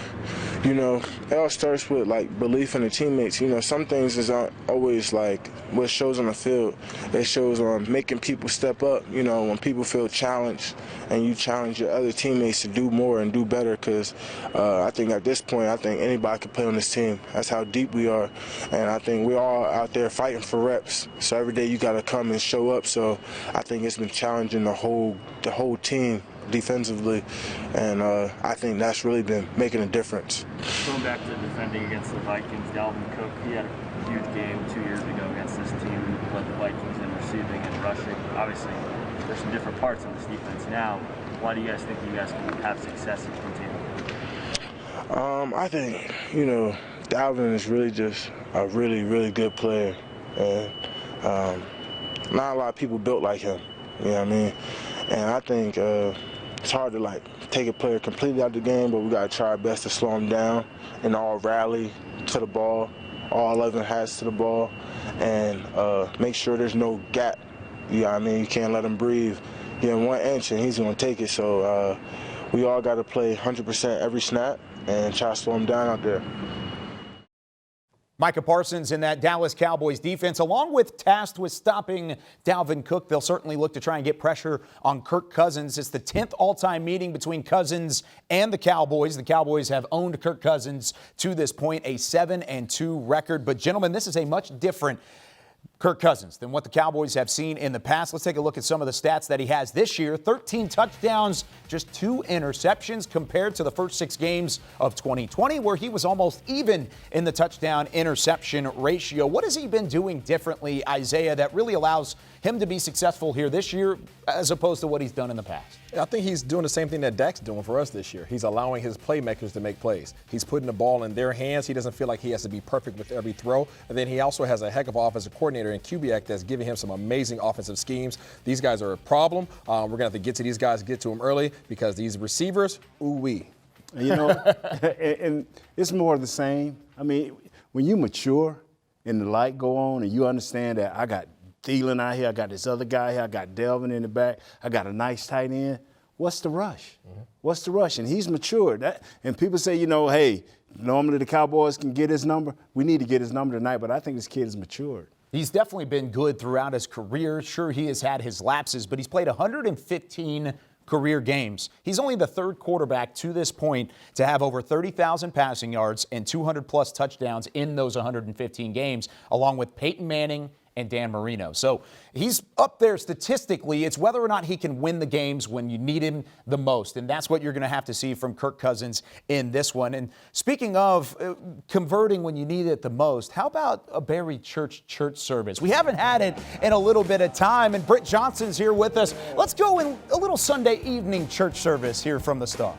Speaker 16: all starts with belief in the teammates. Some things is not always what shows on the field. It shows on making people step up. When people feel challenged and you challenge your other teammates to do more and do better. Because I think at this point, anybody can play on this team. That's how deep we are, and I think we're all out there fighting for reps. So every day you got to come and show up. So I think it's been challenging the whole team defensively, and I think that's really been making a difference.
Speaker 18: Going back to defending against the Vikings, Dalvin Cook, he had a huge game 2 years ago against this team, led the Vikings in receiving and rushing. Obviously, there's some different parts of this defense now. Why do you guys think you guys can have success in continuing?
Speaker 16: I think, Dalvin is really just a really, really good player, and not a lot of people built like him, And I think it's hard to take a player completely out of the game, but we got to try our best to slow him down and all rally to the ball, all 11 hats to the ball, and make sure there's no gap. You can't let him breathe. Get him 1 inch and he's going to take it. So we all got to play 100% every snap and try to slow him down out there.
Speaker 1: Micah Parsons in that Dallas Cowboys defense, along with tasked with stopping Dalvin Cook. They'll certainly look to try and get pressure on Kirk Cousins. It's the 10th all-time meeting between Cousins and the Cowboys. The Cowboys have owned Kirk Cousins to this point, a 7-2 record. But, gentlemen, this is a much different Kirk Cousins than what the Cowboys have seen in the past. Let's take a look at some of the stats that he has this year. 13 touchdowns, just 2 interceptions compared to the first 6 games of 2020, where he was almost even in the touchdown-interception ratio. What has he been doing differently, Isaiah, that really allows him to be successful here this year as opposed to what he's done in the past?
Speaker 3: I think he's doing the same thing that Dak's doing for us this year. He's allowing his playmakers to make plays. He's putting the ball in their hands. He doesn't feel like he has to be perfect with every throw. And then he also has a heck of an offensive coordinator in Kubiak that's giving him some amazing offensive schemes. These guys are a problem. We're going to have to get to these guys, get to them early, because these receivers, ooh-wee.
Speaker 11: And it's more of the same. When you mature and the light go on and you understand that I got Thielen out here, I got this other guy here, I got Delvin in the back, I got a nice tight end. What's the rush? What's the rush? And he's matured. And people say, hey, normally the Cowboys can get his number. We need to get his number tonight, but I think this kid has matured.
Speaker 1: He's definitely been good throughout his career. Sure, he has had his lapses, but he's played 115 career games. He's only the 3rd quarterback to this point to have over 30,000 passing yards and 200-plus touchdowns in those 115 games, along with Peyton Manning and Dan Marino. So he's up there statistically. It's whether or not he can win the games when you need him the most. And that's what you're going to have to see from Kirk Cousins in this one. And speaking of converting when you need it the most, how about a Barry church service? We haven't had it in a little bit of time, and Britt Johnson's here with us. Let's go in a little Sunday evening church service here from the Star.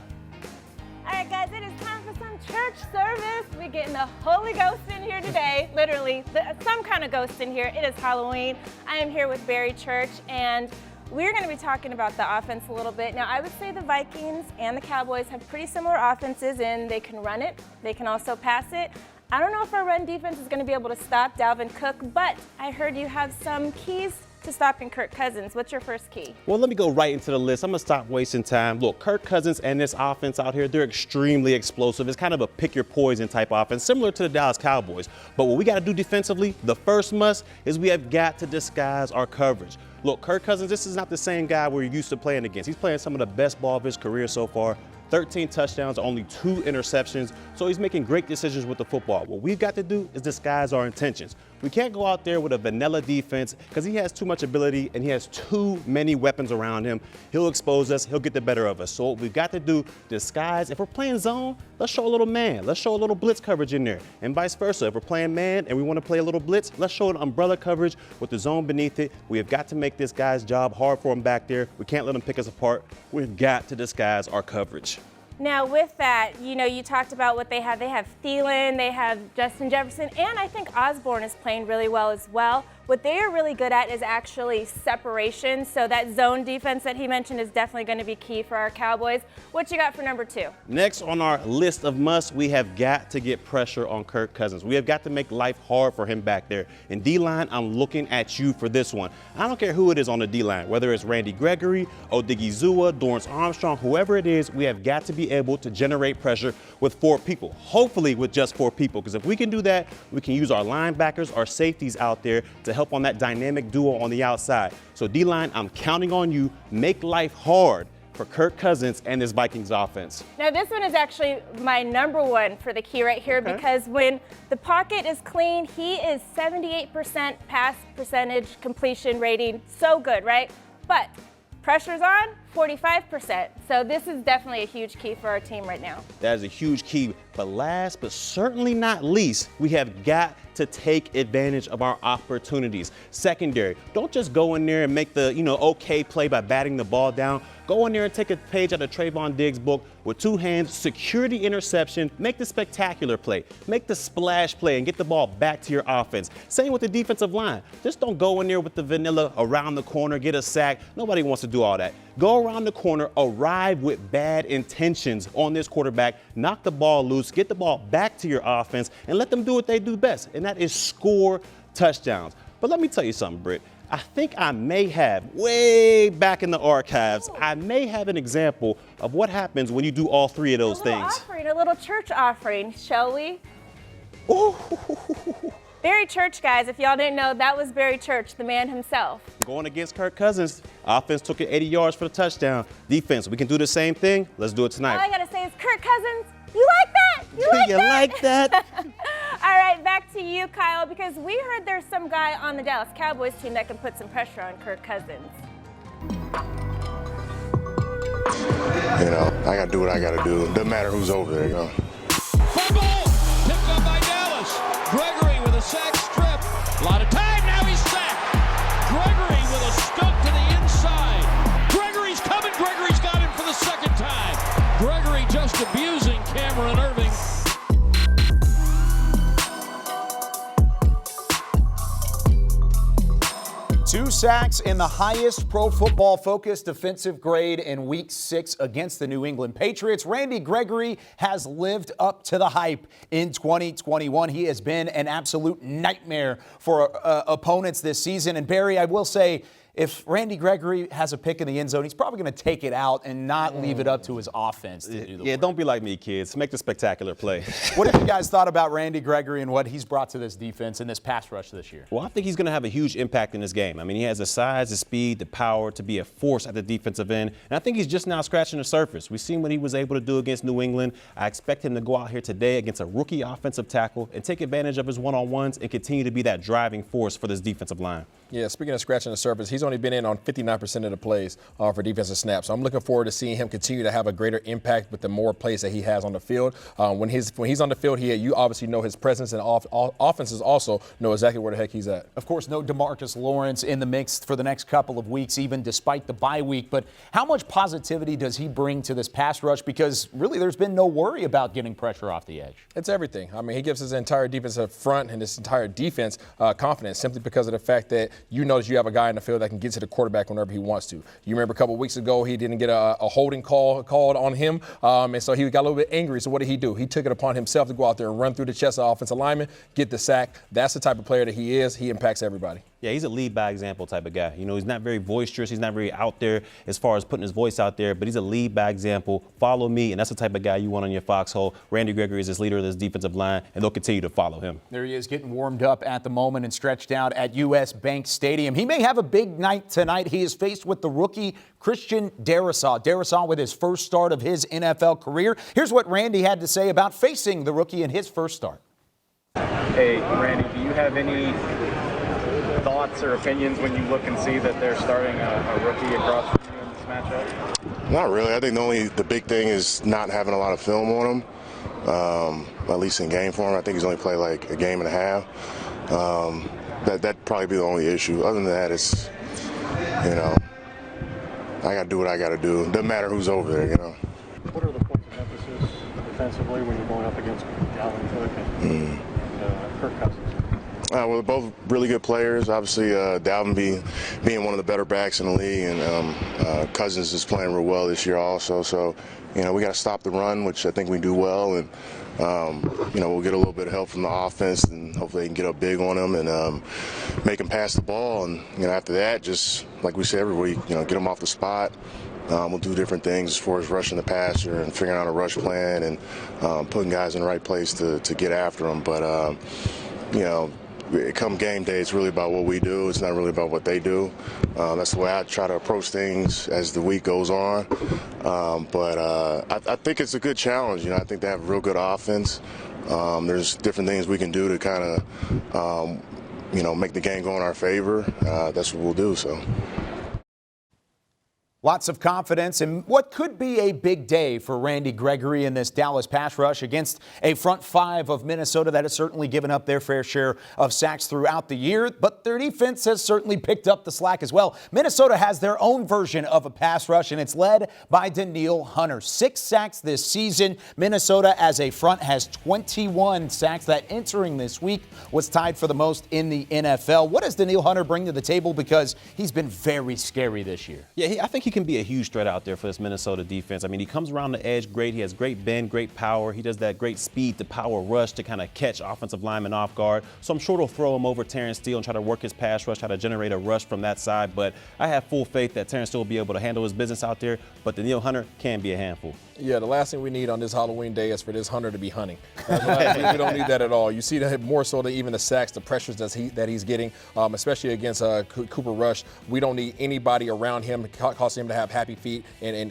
Speaker 13: All right, guys, it is time for some church service. We're getting the Holy Ghost in here today, literally, some kind of ghost in here. It is Halloween. I am here with Barry Church, and we're going to be talking about the offense a little bit. Now, I would say the Vikings and the Cowboys have pretty similar offenses, and they can run it. They can also pass it. I don't know if our run defense is going to be able to stop Dalvin Cook, but I heard you have some keys to stopping Kirk Cousins. What's your first key?
Speaker 2: Well, let me go right into the list. I'm going to stop wasting time. Look, Kirk Cousins and this offense out here, they're extremely explosive. It's kind of a pick your poison type offense, similar to the Dallas Cowboys. But what we got to do defensively, the first must, is we have got to disguise our coverage. Look, Kirk Cousins, this is not the same guy we're used to playing against. He's playing some of the best ball of his career so far. 13 touchdowns, only 2 interceptions. So he's making great decisions with the football. What we've got to do is disguise our intentions. We can't go out there with a vanilla defense because he has too much ability and he has too many weapons around him. He'll expose us. He'll get the better of us. So what we've got to do, disguise. If we're playing zone, let's show a little man. Let's show a little blitz coverage in there. And vice versa. If we're playing man and we want to play a little blitz, let's show an umbrella coverage with the zone beneath it. We have got to make this guy's job hard for him back there. We can't let him pick us apart. We've got to disguise our coverage.
Speaker 13: Now, with that, you talked about what they have. They have Thielen, they have Justin Jefferson, and I think Osborne is playing really well as well. What they are really good at is actually separation. So that zone defense that he mentioned is definitely going to be key for our Cowboys. What you got for number 2?
Speaker 2: Next on our list of musts, we have got to get pressure on Kirk Cousins. We have got to make life hard for him back there. And D-line, I'm looking at you for this one. I don't care who it is on the D-line, whether it's Randy Gregory, Odigizua, Dorrance Armstrong, whoever it is, we have got to be able to generate pressure with 4 people, hopefully with just 4 people. Because if we can do that, we can use our linebackers, our safeties out there to help on that dynamic duo on the outside. So D-line, I'm counting on you. Make life hard for Kirk Cousins and this Vikings offense.
Speaker 13: Now, this one is actually my number 1 for the key right here because when the pocket is clean, he is 78% pass percentage completion rating. So good, right? But pressure's on, 45%. So this is definitely a huge key for our team right now.
Speaker 2: That is a huge key. But last but certainly not least, we have got to take advantage of our opportunities. Secondary, don't just go in there and make the, okay play by batting the ball down. Go in there and take a page out of Trayvon Diggs' book with 2 hands, secure the interception, make the spectacular play, make the splash play, and get the ball back to your offense. Same with the defensive line. Just don't go in there with the vanilla around the corner, get a sack. Nobody wants to do all that. Go around the corner, arrive with bad intentions on this quarterback, knock the ball loose, get the ball back to your offense, and let them do what they do best, and that is score touchdowns. But let me tell you something, Britt. I think I may have, way back in the archives, I may have an example of what happens when you do all 3 of those things.
Speaker 13: A little church offering, shall we?
Speaker 2: Ooh.
Speaker 13: Barry Church, guys, if y'all didn't know, that was Barry Church, the man himself.
Speaker 2: Going against Kirk Cousins, offense took it 80 yards for the touchdown. Defense, we can do the same thing. Let's do it tonight.
Speaker 13: All I gotta say is, Kirk Cousins, you like that?
Speaker 2: You like that?
Speaker 13: All right, back to you, Kyle, because we heard there's some guy on the Dallas Cowboys team that can put some pressure on Kirk Cousins.
Speaker 19: I gotta do what I gotta do. Doesn't matter who's over there,
Speaker 20: Fumble! Picked up by Dallas. Gregory with a sack strip. A lot of time, now he's sacked. Gregory with a scoop to the inside. Gregory's coming. Gregory's got him for the 2nd time. Gregory just abusing Cameron Irving.
Speaker 1: Two sacks in the highest Pro Football Focus defensive grade in Week 6 against the New England Patriots. Randy Gregory has lived up to the hype in 2021. He has been an absolute nightmare for opponents this season. And Barry, I will say, if Randy Gregory has a pick in the end zone, he's probably going to take it out and not leave it up to his offense to do the work.
Speaker 2: Don't be like me, kids. Make the spectacular play.
Speaker 1: What have you guys thought about Randy Gregory and what he's brought to this defense and this pass rush this year?
Speaker 2: Well, I think he's going to have a huge impact in this game. I mean, he has the size, the speed, the power to be a force at the defensive end. And I think he's just now scratching the surface. We've seen what he was able to do against New England. I expect him to go out here today against a rookie offensive tackle and take advantage of his one-on-ones and continue to be that driving force for this defensive line.
Speaker 3: Yeah, speaking of scratching the surface, he's only been in on 59% of the plays for defensive snaps. So I'm looking forward to seeing him continue to have a greater impact with the more plays that he has on the field. When he's on the field, you obviously know his presence, and offenses also know exactly where the heck he's at.
Speaker 1: Of course, no DeMarcus Lawrence in the mix for the next couple of weeks, even despite the bye week. But how much positivity does he bring to this pass rush? Because really, there's been no worry about getting pressure off the edge.
Speaker 3: It's everything. I mean, he gives his entire defensive front and his entire defense confidence simply because of the fact that you know that you have a guy in the field that that can get to the quarterback whenever he wants to. You remember a couple of weeks ago, he didn't get a holding call called on him, and so he got a little bit angry. So what did he do? He took it upon himself to go out there and run through the chest of offensive lineman, get the sack. That's the type of player that he is. He impacts everybody.
Speaker 2: Yeah, he's a lead by example type of guy. You know, he's not very boisterous. He's not very out there as far as putting his voice out there, but he's a lead by example. Follow me, and that's the type of guy you want on your foxhole. Randy Gregory is this leader of this defensive line, and they'll continue to follow him.
Speaker 1: There he is, getting warmed up at the moment and stretched out at US Bank Stadium. He may have a big night tonight. He is faced with the rookie Christian Darrisaw. Darrisaw with his first start of his NFL career. Here's what Randy had to say about facing the rookie in his first start.
Speaker 21: Hey, Randy, do you have any thoughts or opinions when you look and see that they're starting a rookie across from you in this matchup?
Speaker 22: Not really. I think the big thing is not having a lot of film on him, at least in game form. I think he's only played like a game and a half. That'd probably be the only issue. Other than that, it's, you know, I got to do what I got to do. Doesn't matter who's over there, you know.
Speaker 15: What are the points of emphasis defensively when you're going up against Dalvin Cook and Kirk Cousins?
Speaker 22: Well, they're both really good players. Obviously, Dalvin being one of the better backs in the league, and Cousins is playing real well this year also. So, you know, we got to stop the run, which I think we do well, and you know, we'll get a little bit of help from the offense, and hopefully they can get up big on them and make them pass the ball. And you know, after that, just like we say every week, you know, get them off the spot. We'll do different things as far as rushing the passer and figuring out a rush plan and putting guys in the right place to get after them. But you know, come game day, it's really about what we do. It's not really about what they do. That's the way I try to approach things as the week goes on. But I think it's a good challenge. You know, I think they have a real good offense. There's different things we can do to kind of, you know, make the game go in our favor. That's what we'll do. So.
Speaker 1: Lots of confidence in what could be a big day for Randy Gregory in this Dallas pass rush against a front five of Minnesota that has certainly given up their fair share of sacks throughout the year, but their defense has certainly picked up the slack as well. Minnesota has their own version of a pass rush, and it's led by Danielle Hunter. 6 sacks this season. Minnesota as a front has 21 sacks. That entering this week was tied for the most in the NFL. What does Danielle Hunter bring to the table? Because he's been very scary this year.
Speaker 2: Yeah, I think he can be a huge threat out there for this Minnesota defense. I mean, he comes around the edge great. He has great bend, great power. He does that great speed to power rush to kind of catch offensive linemen off guard. So I'm sure they'll throw him over Terrence Steele and try to work his pass rush, try to generate a rush from that side. But I have full faith that Terrence Steele will be able to handle his business out there. But Danielle Hunter can be a handful.
Speaker 3: Yeah, the last thing we need on this Halloween day is for this Hunter to be hunting. We don't need that at all. You see that more so than even the sacks, the pressures that he's getting, especially against Cooper Rush. We don't need anybody around him causing him to have happy feet and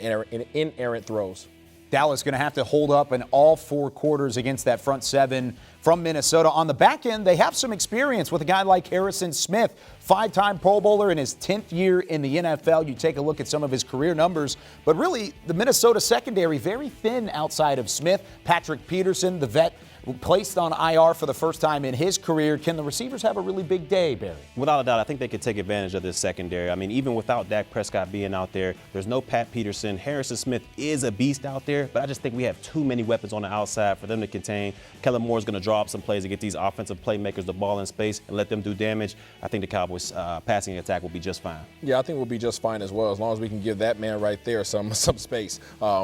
Speaker 3: inerrant throws.
Speaker 1: Dallas going to have to hold up in all 4 quarters against that front seven from Minnesota. On the back end, they have some experience with a guy like Harrison Smith, 5-time Pro Bowler in his 10th year in the NFL. You take a look at some of his career numbers, but really the Minnesota secondary very thin outside of Smith. Patrick Peterson, the vet, placed on IR for the first time in his career. Can the receivers have a really big day, Barry?
Speaker 2: Without a doubt, I think they could take advantage of this secondary. I mean, even without Dak Prescott being out there, there's no Pat Peterson. Harrison Smith is a beast out there, but I just think we have too many weapons on the outside for them to contain. Kellen Moore is going to draw up some plays to get these offensive playmakers the ball in space and let them do damage. I think the Cowboys' passing attack will be just fine.
Speaker 3: Yeah, I think we'll be just fine as well, as long as we can give that man right there some space.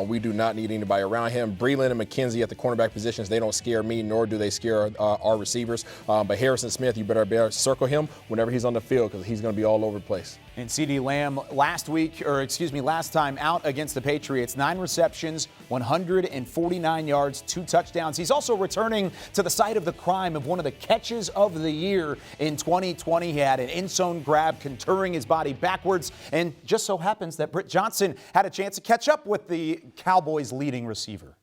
Speaker 3: We do not need anybody around him. Breland and McKenzie at the cornerback positions, they don't scare me, nor do they scare our receivers. But Harrison Smith, you better circle him whenever he's on the field, because he's going to be all over the place.
Speaker 1: And CeeDee Lamb last time out against the Patriots, 9 receptions, 149 yards, 2 touchdowns. He's also returning to the site of the crime of one of the catches of the year in 2020. He had an end-zone grab, contouring his body backwards, and just so happens that Britt Johnson had a chance to catch up with the Cowboys' leading receiver.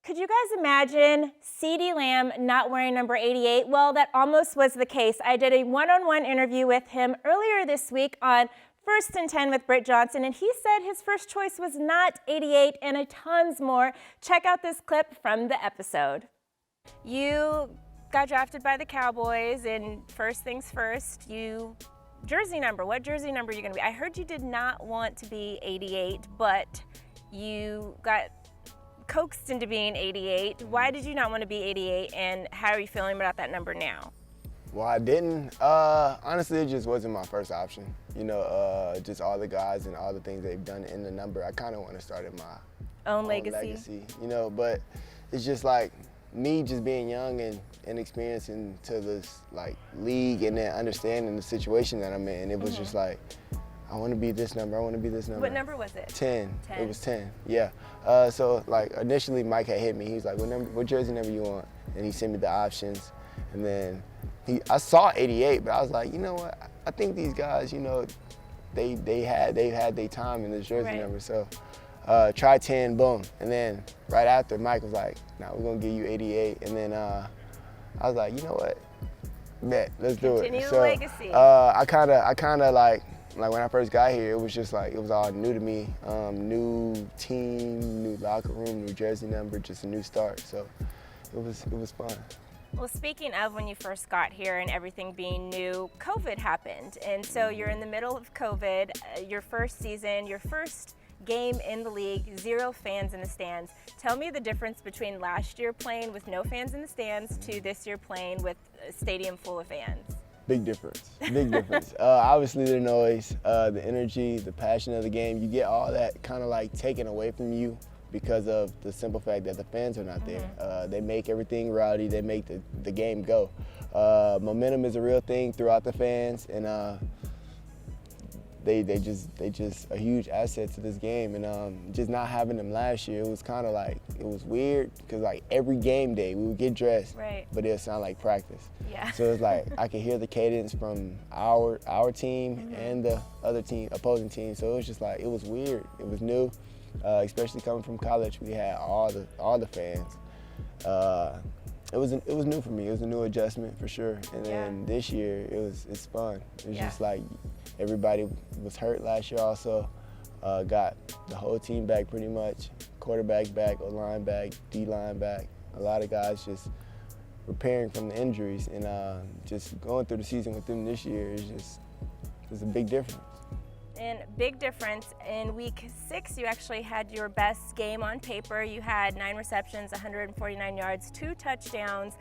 Speaker 13: Could you guys imagine CeeDee Lamb not wearing number 88? Well, that almost was the case. I did a one-on-one interview with him earlier this week on First and 10 with Britt Johnson, and he said his first choice was not 88 and a tons more. Check out this clip from the episode. You got drafted by the Cowboys, and first things first, jersey number. What jersey number are you going to be? I heard you did not want to be 88, but you got coaxed into being 88. Why did you not want to be 88, and how are you feeling about that number now?
Speaker 4: Well, I didn't. Honestly, it just wasn't my first option. You know, just all the guys and all the things they've done in the number. I kind of want to start in my
Speaker 13: own legacy.
Speaker 4: You know, but it's just like me just being young and inexperienced into this like league and then understanding the situation that I'm in. It was just like, I want to be this number. I want to be this number.
Speaker 13: What number was it?
Speaker 4: 10. It was 10. Yeah. So like initially, Mike had hit me. He was like, "What jersey number you want?" And he sent me the options, and then I saw 88, but I was like, you know what? I think these guys, you know, they've had their time in this jersey number. So try 10, boom. And then right after, Mike was like, "Nah, we're gonna give you 88." And then I was like, you know what? Bet, let's do it.
Speaker 13: Continue
Speaker 4: So
Speaker 13: the legacy.
Speaker 4: I kind of like when I first got here, it was just like, it was all new to me. New team, new locker room, new jersey number, just a new start. So it was fun.
Speaker 13: Well, speaking of when you first got here and everything being new, COVID happened. And so you're in the middle of COVID, your first season, your first game in the league, 0 fans in the stands. Tell me the difference between last year playing with no fans in the stands to this year playing with a stadium full of fans.
Speaker 4: Big difference, big difference. Obviously the noise, the energy, the passion of the game, you get all that kind of like taken away from you because of the simple fact that the fans are not there. They make everything rowdy, they make the game go. Momentum is a real thing throughout the fans, and they just a huge asset to this game. And just not having them last year, it was kind of like, it was weird, because like every game day we would get dressed, but it'll sound like practice.
Speaker 13: Yeah.
Speaker 4: So it's like I could hear the cadence from our team and the other team, opposing team. So it was just like, it was weird. It was new. Especially coming from college, we had all the fans. It was new for me. It was a new adjustment for sure. And then this year, it's fun. It's just like everybody was hurt last year. Also, got the whole team back pretty much. Quarterback back, O-line back, D-line back. A lot of guys just repairing from the injuries, and just going through the season with them this year is a big difference.
Speaker 13: And big difference, in week 6, you actually had your best game on paper. You had 9 receptions, 149 yards, 2 touchdowns.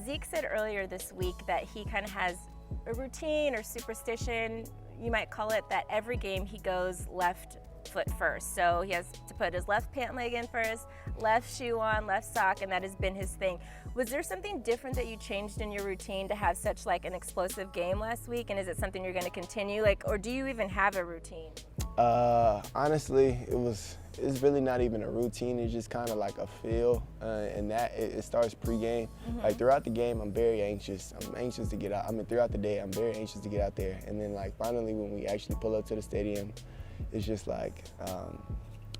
Speaker 13: Zeke said earlier this week that he kind of has a routine or superstition, you might call it, that every game he goes left foot first. So he has to put his left pant leg in first, left shoe on, left sock, and that has been his thing. Was there something different that you changed in your routine to have such like an explosive game last week? And is it something you're going to continue, like, or do you even have a routine?
Speaker 4: Honestly, it's really not even a routine. It's just kind of like a feel, and that it starts pregame. Like throughout the game, I'm very anxious. I'm anxious to get out. I mean, throughout the day, I'm very anxious to get out there. And then like finally, when we actually pull up to the stadium, it's just like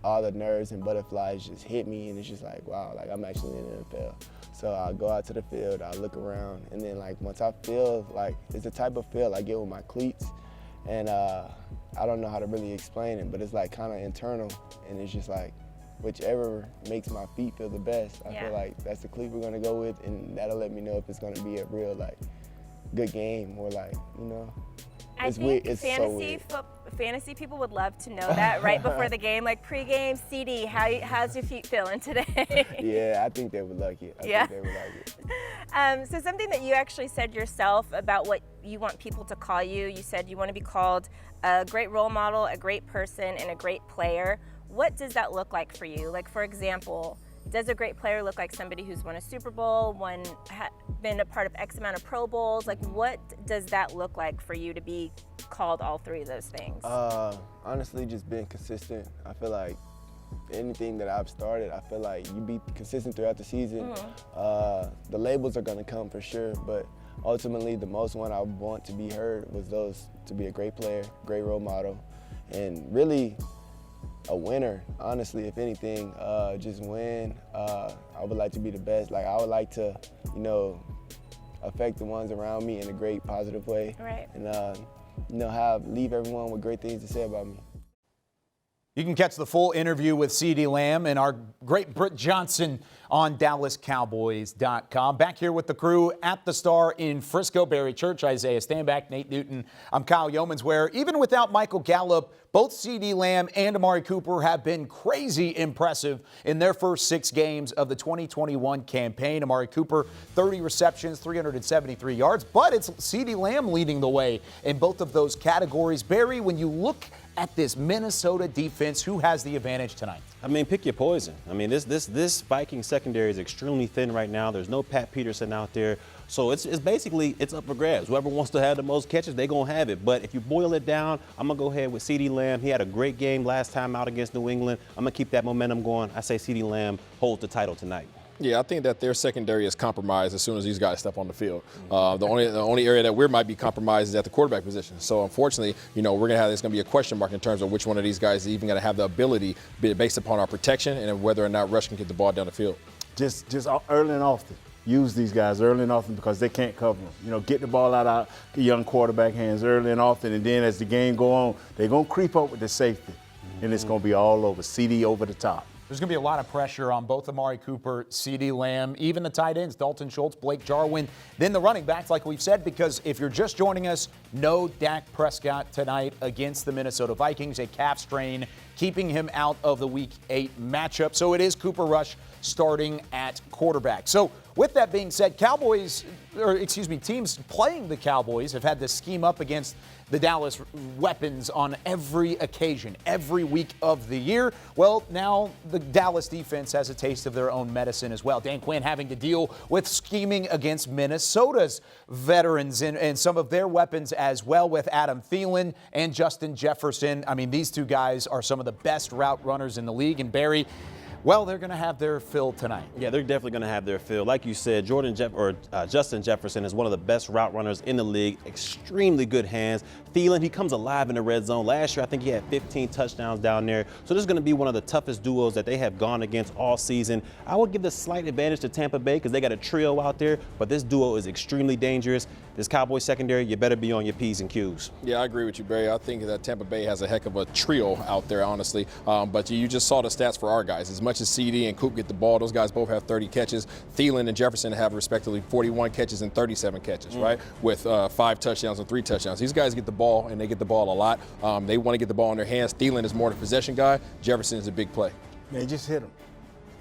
Speaker 4: all the nerves and butterflies just hit me, and it's just like, wow, like I'm actually in the NFL. So I'll go out to the field, I'll look around, and then like once I feel like, it's the type of feel I get with my cleats, and I don't know how to really explain it, but it's like kind of internal, and it's just like whichever makes my feet feel the best. I feel like that's the cleat we're gonna go with, and that'll let me know if it's gonna be a real like good game or like, you know.
Speaker 13: I think fantasy people would love to know that right before the game, like pregame. CeeDee, how's your feet feeling today?
Speaker 4: Yeah, I think they would like it. I think they would like it.
Speaker 13: So something that you actually said yourself about what you want people to call you, you said you want to be called a great role model, a great person, and a great player. What does that look like for you? Like, for example, does a great player look like somebody who's won a Super Bowl, been a part of X amount of Pro Bowls? Like, what does that look like for you to be called all 3 of those things?
Speaker 4: Honestly, just being consistent. I feel like anything that I've started, I feel like you be consistent throughout the season. The labels are gonna come for sure, but ultimately the most one I want to be heard was those, to be a great player, great role model, and really a winner, honestly, if anything. Just win. I would like to be the best. Like, I would like to, you know, affect the ones around me in a great, positive way.
Speaker 13: Right.
Speaker 4: And, you know, leave everyone with great things to say about me.
Speaker 1: You can catch the full interview with CeeDee Lamb and our great Britt Johnson on DallasCowboys.com. Back here with the crew at the Star in Frisco. Barry Church, Isaiah Stanback, Nate Newton. I'm Kyle Yeomans, where even without Michael Gallup, both CeeDee Lamb and Amari Cooper have been crazy impressive in their first 6 games of the 2021 campaign. Amari Cooper, 30 receptions, 373 yards, but it's CeeDee Lamb leading the way in both of those categories. Barry, when you look at this Minnesota defense, who has the advantage tonight?
Speaker 2: I mean, pick your poison. I mean, this Viking secondary is extremely thin right now. There's no Pat Peterson out there. So it's basically up for grabs. Whoever wants to have the most catches, they're going to have it. But if you boil it down, I'm going to go ahead with CeeDee Lamb. He had a great game last time out against New England. I'm going to keep that momentum going. I say CeeDee Lamb holds the title tonight.
Speaker 3: Yeah, I think that their secondary is compromised as soon as these guys step on the field. The only area that we might be compromised is at the quarterback position. So unfortunately, we're going to have there's going to be a question mark in terms of which one of these guys is even going to have the ability based upon our protection and whether or not Rush can get the ball down the field.
Speaker 11: Just early and often. Use these guys early and often because they can't cover them. Get the ball out of the young quarterback hands early and often, and then as the game go on, they're going to creep up with the safety, and it's going to be all over. CeeDee over the top.
Speaker 1: There's going to be a lot of pressure on both Amari Cooper, CeeDee Lamb, even the tight ends, Dalton Schultz, Blake Jarwin, then the running backs, like we've said, because if you're just joining us, no Dak Prescott tonight against the Minnesota Vikings, a calf strain keeping him out of the Week 8 matchup. So it is Cooper Rush starting at quarterback. So with that being said, teams playing the Cowboys have had this scheme up against the Dallas weapons on every occasion, every week of the year. Well, now the Dallas defense has a taste of their own medicine as well. Dan Quinn having to deal with scheming against Minnesota's veterans and some of their weapons as well with Adam Thielen and Justin Jefferson. I mean, these two guys are some of the best route runners in the league. And Barry, well, they're going to have their fill tonight.
Speaker 2: Yeah, they're definitely going to have their fill. Like you said, Justin Jefferson is one of the best route runners in the league. Extremely good hands. Thielen, he comes alive in the red zone. Last year, I think he had 15 touchdowns down there. So this is going to be one of the toughest duos that they have gone against all season. I would give the slight advantage to Tampa Bay because they got a trio out there, but this duo is extremely dangerous. This Cowboys secondary, you better be on your P's and Q's.
Speaker 3: Yeah, I agree with you, Barry. I think that Tampa Bay has a heck of a trio out there, honestly. But you just saw the stats for our guys. As much as CeeDee and Coop get the ball, those guys both have 30 catches. Thielen and Jefferson have respectively 41 catches and 37 catches, right? With 5 touchdowns and 3 touchdowns. These guys get the ball, and they get the ball a lot. They want to get the ball in their hands. Thielen is more the possession guy. Jefferson is a big play.
Speaker 11: Man, just hit them.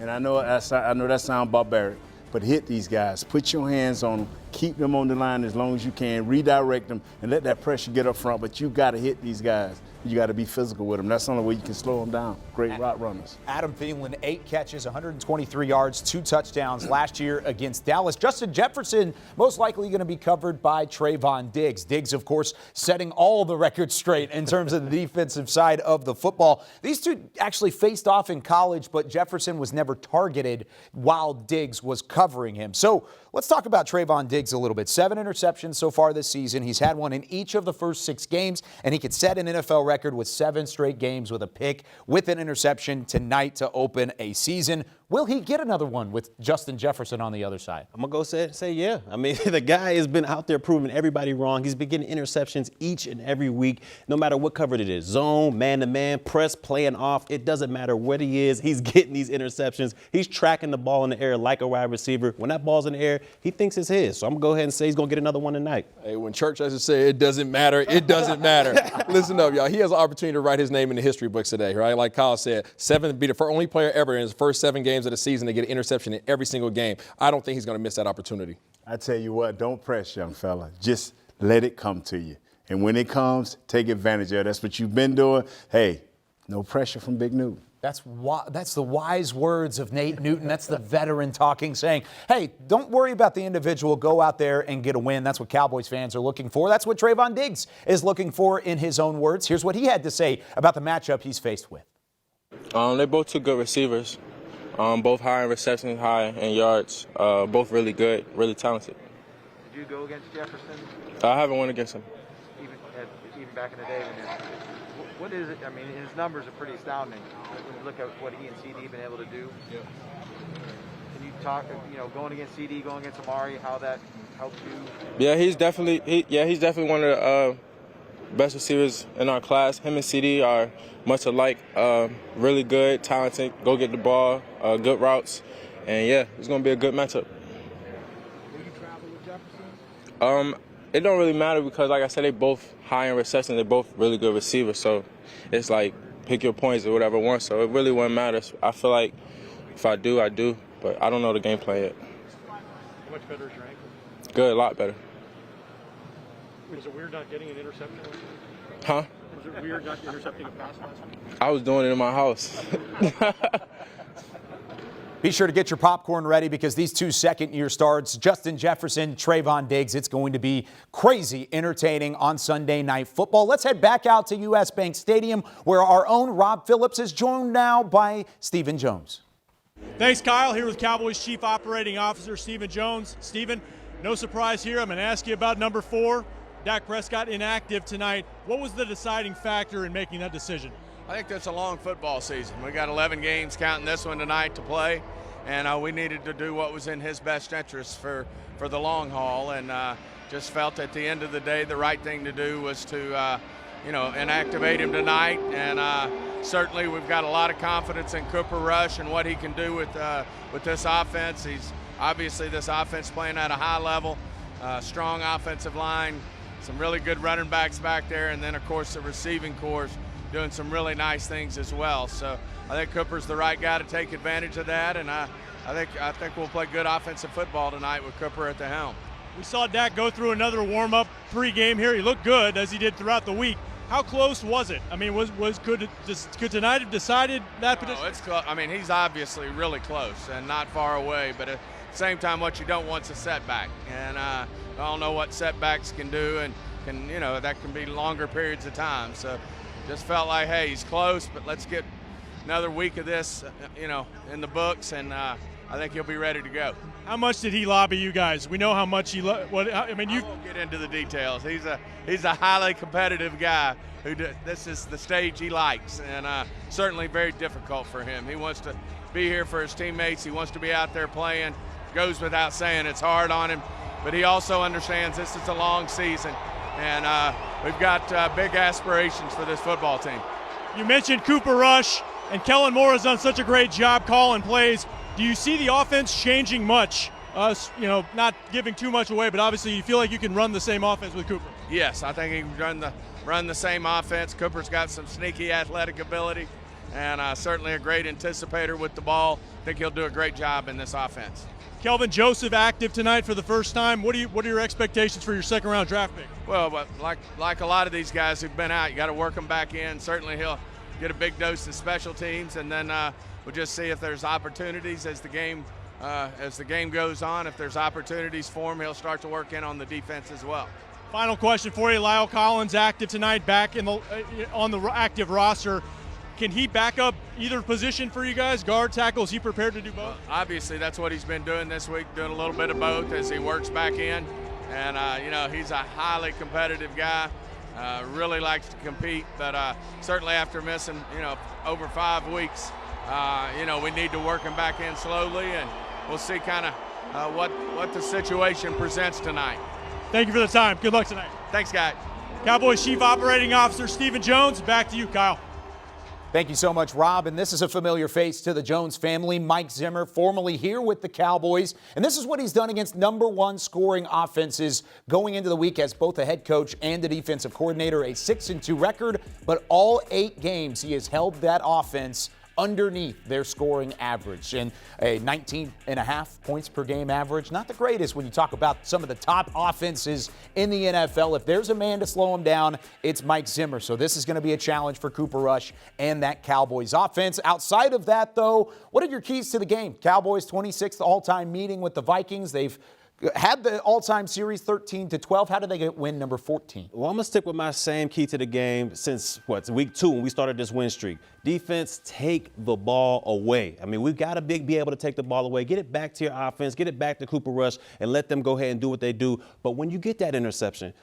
Speaker 11: And I know that sounds barbaric, but hit these guys. Put your hands on them. Keep them on the line as long as you can. Redirect them and let that pressure get up front. But you got to hit these guys. You got to be physical with them. That's the only way you can slow them down. Great route runners.
Speaker 1: Adam Thielen, 8 catches, 123 yards, 2 touchdowns last year against Dallas. Justin Jefferson most likely going to be covered by Trayvon Diggs. Diggs, of course, setting all the records straight in terms of the defensive side of the football. These two actually faced off in college, but Jefferson was never targeted while Diggs was covering him. So let's talk about Trayvon Diggs a little bit. 7 interceptions so far this season. He's had one in each of the first 6 games, and he could set an NFL record with 7 straight games with a pick with an interception tonight to open a season. Will he get another one with Justin Jefferson on the other side?
Speaker 2: I'm going to go say yeah. I mean, the guy has been out there proving everybody wrong. He's been getting interceptions each and every week, no matter what cover it is. Zone, man-to-man, press, playing off. It doesn't matter what he is. He's getting these interceptions. He's tracking the ball in the air like a wide receiver. When that ball's in the air, he thinks it's his. So I'm going to go ahead and say he's going to get another one tonight.
Speaker 3: Hey, when Church has to say it doesn't matter, it doesn't matter. Listen up, y'all. He has an opportunity to write his name in the history books today, right? Like Kyle said, be the only player ever in his first 7 games of the season to get an interception in every single game. I don't think he's going to miss that opportunity.
Speaker 11: I tell you what, don't press, young fella. Just let it come to you. And when it comes, take advantage of it. That's what you've been doing. Hey, no pressure from Big Newton.
Speaker 1: That's the wise words of Nate Newton. That's the veteran talking, saying, hey, don't worry about the individual. Go out there and get a win. That's what Cowboys fans are looking for. That's what Trayvon Diggs is looking for in his own words. Here's what he had to say about the matchup he's faced with.
Speaker 5: They're both 2 good receivers. Both high in receptions, high in yards. Both really good, really talented.
Speaker 21: Did you go against Jefferson?
Speaker 5: I haven't won against him.
Speaker 21: Even back in the day what is it? I mean, his numbers are pretty astounding. When you look at what he and CeeDee have been able to do. Yep. Can you talk, going against CeeDee, going against Amari, how that helped you?
Speaker 5: Yeah, he's definitely one of best receivers in our class. Him and CeeDee are much alike. Really good, talented, go get the ball, good routes. And, yeah, it's going to be a good matchup.
Speaker 15: Will you travel with Jefferson?
Speaker 5: It don't really matter because, like I said, they both high in reception. They're both really good receivers. So it's like pick your points or whatever one. So it really wouldn't matter. I feel like if I do, I do. But I don't know the game plan yet.
Speaker 15: How much better is your ankle?
Speaker 5: Good, a lot better.
Speaker 15: Was it weird not getting an interception?
Speaker 5: Huh?
Speaker 15: Was it weird not intercepting a pass last week?
Speaker 5: I was doing it in my house.
Speaker 1: Be sure to get your popcorn ready because these two second-year starts, Justin Jefferson, Trayvon Diggs, it's going to be crazy entertaining on Sunday Night Football. Let's head back out to U.S. Bank Stadium where our own Rob Phillips is joined now by Stephen Jones.
Speaker 6: Thanks, Kyle. Here with Cowboys Chief Operating Officer Stephen Jones. Stephen, no surprise here. I'm going to ask you about number 4, Dak Prescott, inactive tonight. What was the deciding factor in making that decision?
Speaker 7: I think that's a long football season. We got 11 games, counting this one tonight, to play, and we needed to do what was in his best interest for the long haul, and just felt at the end of the day the right thing to do was to inactivate him tonight. And certainly we've got a lot of confidence in Cooper Rush and what he can do with this offense. He's obviously this offense playing at a high level, strong offensive line, some really good running backs back there, and then of course the receiving corps doing some really nice things as well. So I think Cooper's the right guy to take advantage of that, and I think we'll play good offensive football tonight with Cooper at the helm.
Speaker 6: We saw Dak go through another warm-up pregame here. He looked good as he did throughout the week. How close was it? I mean, could tonight have decided that position?
Speaker 7: It's close. I mean, he's obviously really close and not far away, but at the same time, what you don't want is a setback. And I don't know what setbacks can do, and that can be longer periods of time. So just felt like, hey, he's close, but let's get another week of this, in the books, and I think he'll be ready to go.
Speaker 6: How much did he lobby you guys? We know how much he.
Speaker 7: I won't get into the details. He's a highly competitive guy this is the stage he likes, and certainly very difficult for him. He wants to be here for his teammates. He wants to be out there playing. Goes without saying, it's hard on him, but he also understands this is a long season, and we've got big aspirations for this football team.
Speaker 6: You mentioned Cooper Rush, and Kellen Moore has done such a great job calling plays. Do you see the offense changing much? Not giving too much away, but obviously you feel like you can run the same offense with Cooper.
Speaker 7: Yes, I think he can run the same offense. Cooper's got some sneaky athletic ability, and certainly a great anticipator with the ball. I think he'll do a great job in this offense.
Speaker 6: Kelvin Joseph active tonight for the first time. What are your expectations for your second-round draft pick?
Speaker 7: Well, but like a lot of these guys who've been out, you got to work them back in. Certainly he'll get a big dose of special teams, and then we'll just see if there's opportunities as the game goes on. If there's opportunities for him, he'll start to work in on the defense as well.
Speaker 6: Final question for you. Lyle Collins active tonight, back on the active roster. Can he back up either position for you guys? Guard, tackle, is he prepared to do both?
Speaker 7: Well, obviously, that's what he's been doing this week, doing a little bit of both as he works back in. And, he's a highly competitive guy, really likes to compete. But certainly after missing, over 5 weeks, we need to work him back in slowly. And we'll see kind of what the situation presents tonight.
Speaker 6: Thank you for the time. Good luck tonight.
Speaker 7: Thanks, guys.
Speaker 6: Cowboys Chief Operating Officer Stephen Jones, back to you, Kyle.
Speaker 1: Thank you so much, Rob. And this is a familiar face to the Jones family, Mike Zimmer, formerly here with the Cowboys. And this is what he's done against #1 scoring offenses going into the week as both a head coach and a defensive coordinator, a 6-2 record. But all 8 games, he has held that offense underneath their scoring average, and a 19.5 points per game average. Not the greatest when you talk about some of the top offenses in the NFL. If there's a man to slow him down, it's Mike Zimmer. So this is going to be a challenge for Cooper Rush and that Cowboys offense. Outside of that, though, what are your keys to the game? Cowboys 26th all-time meeting with the Vikings. They've had the all-time series 13-12. How did they get win number 14?
Speaker 2: Well, I'm going to stick with my same key to the game since, week 2 when we started this win streak. Defense, take the ball away. I mean, we've got to be able to take the ball away, get it back to your offense, get it back to Cooper Rush, and let them go ahead and do what they do. But when you get that interception,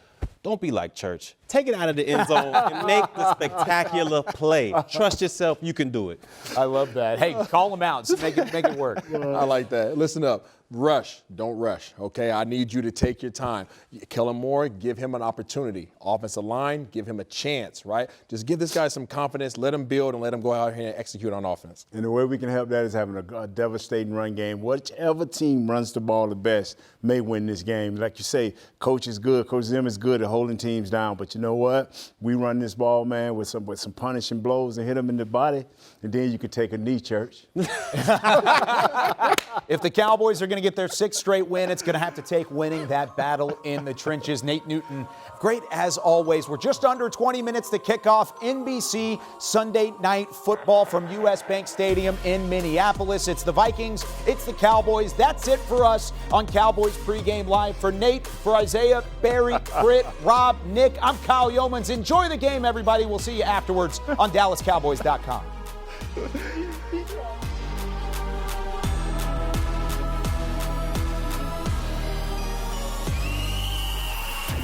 Speaker 2: don't be like church. Take it out of the end zone and make the spectacular play. Trust yourself. You can do it.
Speaker 1: I love that. Hey, call them out. Make it work.
Speaker 3: I like that. Listen up. rush. Don't rush, okay? I need you to take your time. Kellen Moore, give him an opportunity. Offensive line, give him a chance, right? Just give this guy some confidence, let him build, and let him go out here and execute on offense.
Speaker 11: And the way we can help that is having a devastating run game. Whichever team runs the ball the best may win this game. Like you say, Coach is good. Coach Zim is good at holding teams down. But you know what? We run this ball, man, with some punishing blows and hit them in the body, and then you can take a knee, church.
Speaker 1: If the Cowboys are going to get their 6th straight win, it's going to have to take winning that battle in the trenches. Nate Newton, great as always. We're just under 20 minutes to kick off NBC Sunday Night Football from US Bank Stadium in Minneapolis. It's the Vikings, it's the Cowboys. That's it for us on Cowboys Pregame Live. For Nate, for Isaiah, Barry, Britt, Rob, Nick, I'm Kyle Yeomans. Enjoy the game, everybody. We'll see you afterwards on DallasCowboys.com.